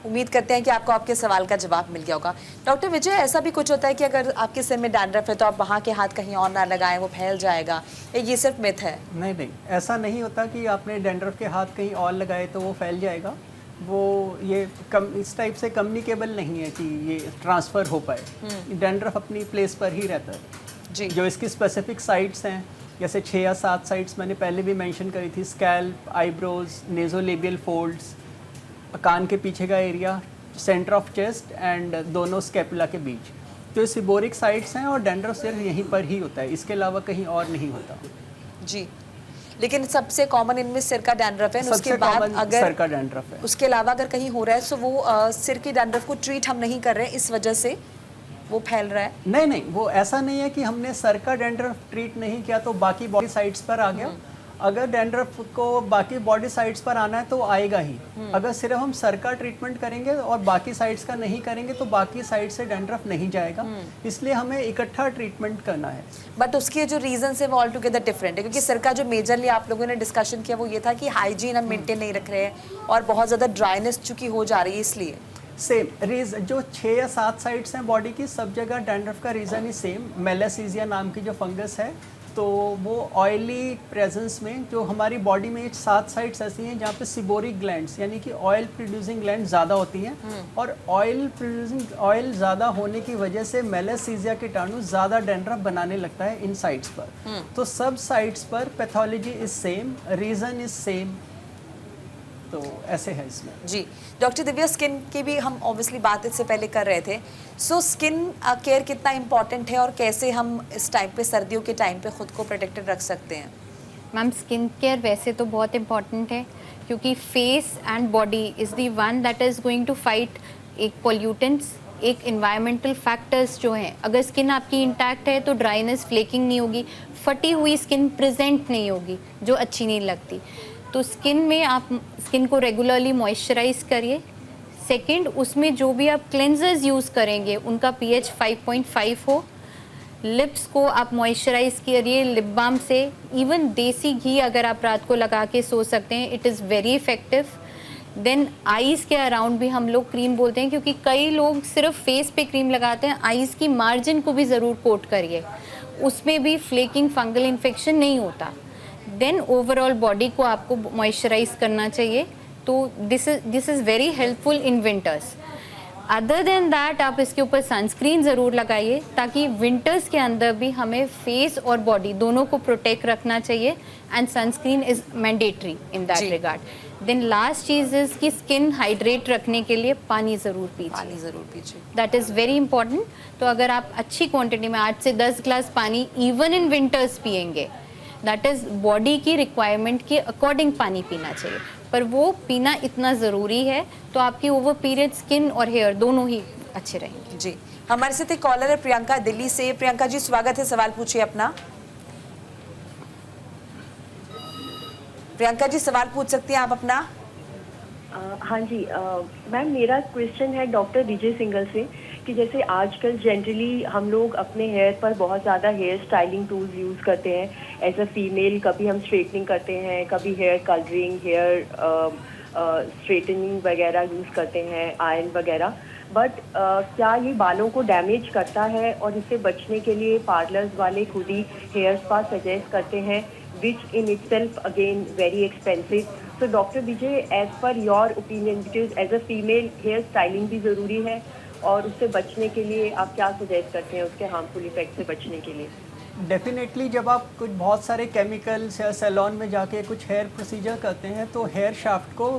उम्मीद करते हैं कि आपको आपके सवाल का जवाब मिल गया होगा। डॉक्टर विजय, ऐसा भी कुछ होता है कि अगर आपके सिर में डैंड्रफ है तो आप वहाँ के हाथ कहीं और ना लगाएं, वो फैल जाएगा, ये सिर्फ मिथ है? नहीं नहीं, ऐसा नहीं होता कि आपने डैंड्रफ के हाथ कहीं और लगाए तो वो फैल जाएगा। वो ये इस टाइप से कम्युनिकेबल नहीं है कि ये ट्रांसफ़र हो पाए। डैंड्रफ अपनी प्लेस पर ही रहता है जी। जो इसकी स्पेसिफिक साइट्स हैं, जैसे 6 या 7 साइट्स मैंने पहले भी मेंशन करी थी, स्कैल्प, आईब्रोज, नेजोलेबियल फोल्ड्स, कान के पीछे का area, centre of chest and दोनों स्कैपुला के बीच, जो सिबोरिक साइट्स हैं और डैंड्रफ सिर्फ यहीं पर ही होता है, इसके अलावा कहीं और नहीं होता। जी, लेकिन सबसे कॉमन इनमें सिर का डैंड्रफ है। उसके सबसे बाद कॉमन अगर सर का डैंड्रफ है। उसके अलावा अगर कहीं हो रहा है तो वो सिर के डैंड्रफ को ट्रीट हम नहीं कर रहे हैं, इस वजह से वो फैल रहा है। नहीं नहीं, वो ऐसा नहीं है कि हमने सर का डैंड्रफ ट्रीट नहीं किया तो बाकी बॉडी साइड्स पर आ गया। अगर डैंड्रफ को बाकी बॉडी साइड्स पर आना है तो आएगा ही। अगर सिर्फ हम सर का ट्रीटमेंट करेंगे और बाकी साइड्स का नहीं करेंगे तो बाकी साइड से डैंड्रफ नहीं जाएगा, इसलिए हमें इकट्ठा ट्रीटमेंट करना है। बट उसके जो रीजन है वो ऑल टुगेदर डिफरेंट है, क्योंकि सर का जो मेजरली आप लोगों ने डिस्कशन किया वो ये था कि हाइजीन हम मेंटेन नहीं रख रहे हैं और बहुत ज़्यादा ड्राइनेस चुकी हो जा रही है, इसलिए सेम रीजन जो 6 या 7 साइड्स हैं बॉडी की, सब जगह डैंड्रफ का रीज़न ही सेम। मेलासीजिया नाम की जो फंगस है, तो वो ऑयली प्रेजेंस में जो हमारी बॉडी में 7 साइट्स ऐसी हैं जहाँ पे सिबोरिक ग्लैंड्स यानी कि ऑयल प्रोड्यूसिंग ग्लैंड ज़्यादा होती हैं, और ऑयल ज़्यादा होने की वजह से मेलासीजिया कीटाणु ज़्यादा डैंड्रफ बनाने लगता है इन साइट्स पर। तो सब साइट्स पर pathology is same, reason is same, तो ऐसे है इसमें। जी। डॉक्टर दिव्या, स्किन की भी हम ऑब्वियसली बात इससे पहले कर रहे थे, सो स्किन केयर कितना इम्पॉर्टेंट है और कैसे हम इस टाइम पे, सर्दियों के टाइम पे खुद को प्रोटेक्टेड रख सकते हैं? मैम, स्किन केयर वैसे तो बहुत इम्पॉर्टेंट है क्योंकि face and body is the one that is going to fight एक पॉल्यूटेंट्स, एक इन्वायरमेंटल फैक्टर्स जो हैं। अगर स्किन आपकी इंटैक्ट है तो ड्राइनेस, फ्लेकिंग नहीं होगी, फटी हुई स्किन प्रेजेंट नहीं होगी जो अच्छी नहीं लगती। तो स्किन में आप स्किन को रेगुलरली मॉइस्चराइज करिए। सेकंड, उसमें जो भी आप क्लेंजर्स यूज़ करेंगे उनका pH 5.5 हो। लिप्स को आप मॉइस्चराइज करिए लिप बाम से। इवन देसी घी अगर आप रात को लगा के सो सकते हैं, it is very effective. Then eyes के अराउंड भी हम लोग क्रीम बोलते हैं, क्योंकि कई लोग सिर्फ फेस पे क्रीम लगाते हैं, आईज़ की मार्जिन को भी ज़रूर कोट करिए, उसमें भी फ्लेकिंग, फंगल इन्फेक्शन नहीं होता। देन ओवरऑल बॉडी को आपको मॉइस्चराइज करना चाहिए, तो this is very helpful in winters. Other than that आप इसके ऊपर सनस्क्रीन ज़रूर लगाइए, ताकि विंटर्स के अंदर भी हमें फेस और बॉडी दोनों को प्रोटेक्ट रखना चाहिए, and sunscreen is mandatory in that regard. Then last चीज़ इज़ कि स्किन हाइड्रेट रखने के लिए पानी ज़रूर पीजिए, दैट इज़ वेरी इंपॉर्टेंट। तो अगर आप अच्छी क्वांटिटी में 8 से 10 ग्लास पानी इवन इन विंटर्स पिएंगे, दैट इज़ बॉडी की रिक्वायरमेंट के अकॉर्डिंग पानी पीना चाहिए, पर वो पीना इतना ज़रूरी है तो आपकी ओवर पीरियड स्किन और हेयर दोनों ही अच्छे रहेंगे। जी, हमारे साथ एक कॉलर है प्रियंका दिल्ली से। प्रियंका जी, स्वागत है, सवाल पूछिए अपना। प्रियंका जी, सवाल पूछ सकती हैं आप अपना। हाँ जी मैम, मेरा क्वेश्चन है डॉक्टर विजय सिंघल से कि जैसे आजकल जनरली हम लोग अपने हेयर पर बहुत ज़्यादा हेयर स्टाइलिंग टूल्स यूज़ करते हैं एज अ फीमेल। कभी हम स्ट्रेटनिंग करते हैं, कभी हेयर कलरिंग, हेयर स्ट्रेटनिंग वगैरह यूज़ करते हैं, आयरन वगैरह। बट क्या ये बालों को डैमेज करता है? और इससे बचने के लिए पार्लर्स वाले खुद ही हेयर स्पा सजेस्ट करते हैं, which in itself again very expensive. So doctor Vijay, as per your opinion, because as a female hair styling भी ज़रूरी है, और उससे बचने के लिए आप क्या सजेस्ट करते हैं, उसके हार्मफुल इफेक्ट से बचने के लिए? डेफिनेटली जब आप कुछ बहुत सारे केमिकल्स या सैलून में जाके कुछ हेयर प्रोसीजर करते हैं तो हेयर शाफ्ट को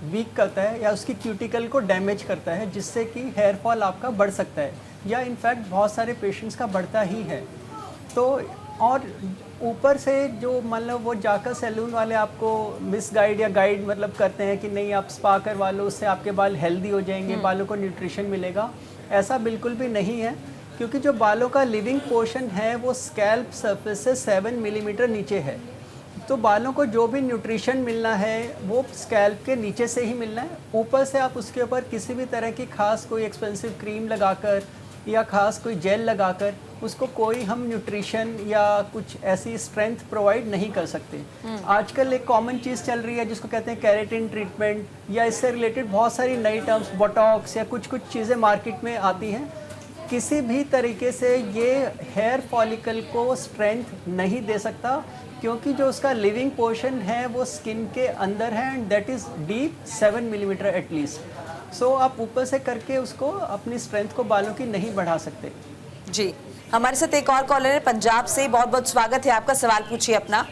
वीक करता है या उसकी क्यूटिकल को डैमेज करता है, जिससे कि हेयर फॉल आपका बढ़ सकता है, या इनफैक्ट बहुत सारे पेशेंट्स का बढ़ता ही है। तो और ऊपर से जो मतलब वो जाकर सैलून वाले आपको मिसगाइड या गाइड मतलब करते हैं कि नहीं आप स्पा करवा लो, उससे आपके बाल हेल्दी हो जाएंगे, बालों को न्यूट्रिशन मिलेगा, ऐसा बिल्कुल भी नहीं है। क्योंकि जो बालों का लिविंग पोर्शन है वो स्कैल्प सरफेस से 7 मिलीमीटर नीचे है, तो बालों को जो भी न्यूट्रिशन मिलना है वो स्कैल्प के नीचे से ही मिलना है। ऊपर से आप उसके ऊपर किसी भी तरह की खास कोई एक्सपेंसिव क्रीम लगाकर या खास कोई जेल लगाकर उसको कोई हम न्यूट्रिशन या कुछ ऐसी स्ट्रेंथ प्रोवाइड नहीं कर सकते। आजकल एक कॉमन चीज़ चल रही है जिसको कहते हैं केराटिन ट्रीटमेंट, या इससे रिलेटेड बहुत सारी नई टर्म्स बोटॉक्स या कुछ चीज़ें मार्केट में आती हैं। किसी भी तरीके से ये हेयर फॉलिकल को स्ट्रेंथ नहीं दे सकता, क्योंकि जो उसका लिविंग पोर्शन है वो स्किन के अंदर है and that is deep 7 millimetre at least. So आप ऊपर से करके उसको अपनी स्ट्रेंथ को बालों की नहीं बढ़ा सकते। जी, हमारे साथ एक और कॉलर है पंजाब से, बहुत बहुत स्वागत है आपका, सवाल पूछिए अपना।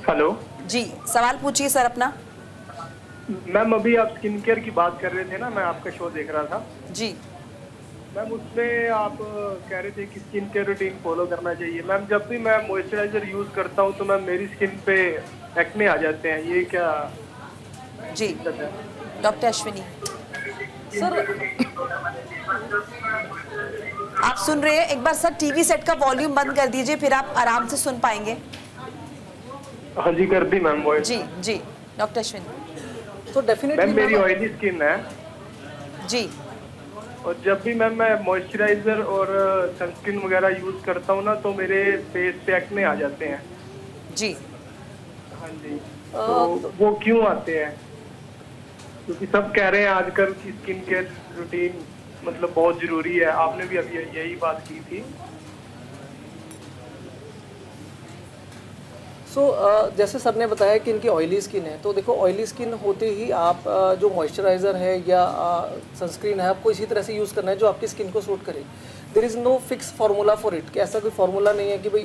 हेलो जी, सवाल पूछिए सर अपना। मैम, अभी आप स्किन केयर की बात कर रहे थे ना, मैं आपका शो देख रहा था जी। मैम। उसमें आप कह रहे थे कि स्किन केयर रूटीन फॉलो करना चाहिए। मैम, जब भी मैं मॉइस्चराइजर यूज करता हूँ तो मैम मेरी स्किन पे एक्ने आ जाते हैं, ये क्या जी दिक्कत है? डॉक्टर अश्विनी सर आप सुन रहे हैं? एक बार सर टीवी सेट का वॉल्यूम बंद कर दीजिए, फिर आप आराम से सुन पाएंगे। हाँ जी, कर दी मैम वॉइस। जी जी डॉक्टर अश्विनी। तो डेफिनेटली मैम मेरी ऑयली स्किन है जी, और जब भी मैम मैं मॉइस्चराइजर और सनस्क्रीन वगैरह यूज करता हूँ ना तो मेरे फेस पे एक्ने आ जाते हैं। जी हाँ जी, तो वो क्यों आते हैं? क्योंकि सब कह रहे हैं आजकल की स्किन केयर रूटीन मतलब बहुत जरूरी है, आपने भी अभी यही बात की थी। जैसे सर ने बताया कि इनकी ऑयली स्किन है, तो देखो ऑयली स्किन होते ही आप जो मॉइस्चराइज़र है या सनस्क्रीन है आपको इसी तरह से यूज़ करना है जो आपकी स्किन को सूट करे। There is no fix formula for it, कि ऐसा कोई फार्मूला नहीं है कि भाई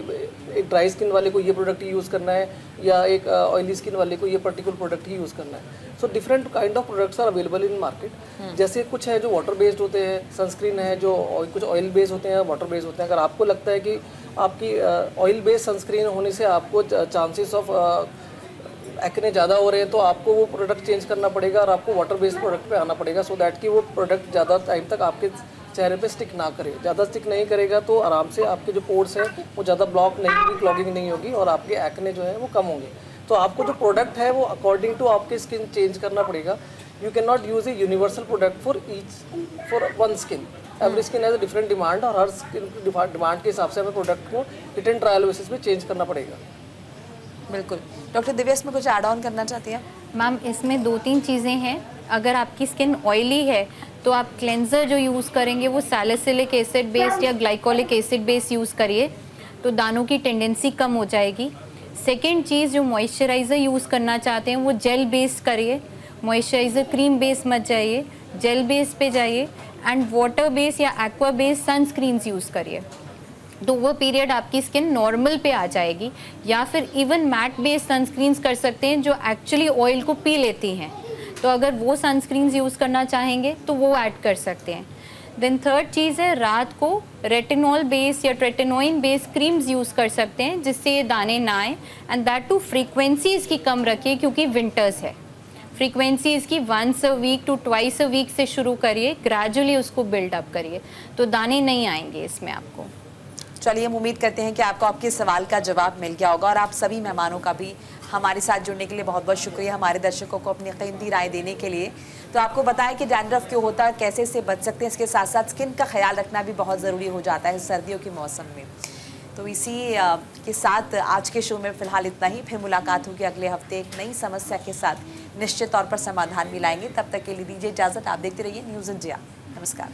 एक ड्राई स्किन वाले को ये प्रोडक्ट ही यूज़ करना है या एक ऑयली स्किन वाले को ये पर्टिकुलर प्रोडक्ट ही यूज़ करना है। So different kind of products are available in market. जैसे कुछ है जो वाटर बेस्ड होते हैं, सनस्क्रीन है जो कुछ ऑयल बेस्ड होते हैं, वाटर बेस्ड होते हैं। अगर आपको लगता है कि आपकी ऑयल बेस्ड सनस्क्रीन होने से आपको चांसेस ऑफ एक्ने ज़्यादा हो रहे हैं तो आपको वो प्रोडक्ट चेंज करना पड़ेगा और आपको वाटर बेस्ड प्रोडक्ट पे आना पड़ेगा, सो दैट कि वो प्रोडक्ट ज़्यादा टाइम तक आपके चेहरे पे स्टिक ना करे। ज़्यादा स्टिक नहीं करेगा तो आराम से आपके जो पोर्स हैं वो ज़्यादा ब्लॉक नहीं होगी, क्लॉगिंग नहीं होगी और आपके एक्ने जो है वो कम होंगे। तो आपको जो प्रोडक्ट है वो अकॉर्डिंग टू आपकी स्किन चेंज करना पड़ेगा। You can not use a universal product for one skin. Every skin has a different demand और हर स्किन डिमांड के हिसाब से हमें प्रोडक्ट को हिट एंड ट्रायल बेसिस पे चेंज करना पड़ेगा। बिल्कुल। डॉक्टर दिव्या इसमें कुछ ऐड ऑन करना चाहती हैं? मैम इसमें 2-3 चीज़ें हैं। अगर आपकी स्किन ऑयली है तो आप क्लेंजर जो यूज़ करेंगे वो सैलिसिलिक एसिड बेस्ड या ग्लाइकोलिक एसिड बेस्ड यूज़ करिए, तो दानों की टेंडेंसी कम हो जाएगी। सेकेंड चीज़, जो मॉइस्चराइज़र यूज़ करना चाहते हैं वो जेल बेस्ड करिए, मॉइस्चराइज़र क्रीम बेस्ड मत जाइए, जेल बेस्ड पे जाइए एंड वाटर बेस्ड या एक्वा बेस्ड सनस्क्रीन्स यूज़ करिए, तो वो पीरियड आपकी स्किन नॉर्मल पे आ जाएगी। या फिर इवन मैट बेस्ड सनस्क्रीन्स कर सकते हैं जो एक्चुअली ऑयल को पी लेती हैं, तो अगर वो सनस्क्रीन्स यूज़ करना चाहेंगे तो वो ऐड कर सकते हैं। देन थर्ड चीज़ है, रात को रेटिनॉल बेस्ड या ट्रेटिनोइन बेस्ड क्रीम्स यूज़ कर सकते हैं जिससे ये दाने ना आए, एंड दैट टू फ्रीक्वेंसी इसकी कम रखिए क्योंकि विंटर्स है। फ्रीक्वेंसी इसकी 1 a week to 2 a week से शुरू करिए, ग्रेजुअली उसको बिल्डअप करिए, तो दाने नहीं आएंगे इसमें आपको। चलिए, हम उम्मीद करते हैं कि आपको आपके सवाल का जवाब मिल गया होगा और आप सभी मेहमानों का भी हमारे साथ जुड़ने के लिए बहुत बहुत शुक्रिया, हमारे दर्शकों को अपनी कीमती राय देने के लिए। तो आपको बताया कि डैंड्रफ क्यों होता है, कैसे इससे बच सकते हैं, इसके साथ साथ स्किन का ख्याल रखना भी बहुत ज़रूरी हो जाता है सर्दियों के मौसम में। तो इसी के साथ आज के शो में फ़िलहाल इतना ही। फिर मुलाकात होगी अगले हफ्ते एक नई समस्या के साथ, निश्चित तौर पर समाधान भी लाएंगे। तब तक के लिए दीजिए इजाज़त। आप देखते रहिए न्यूज़ इंडिया। नमस्कार।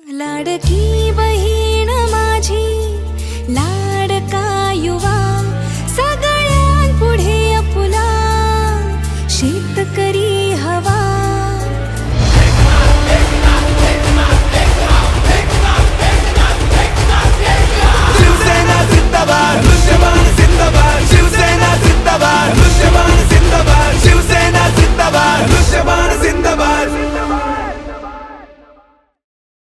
लाडकी बही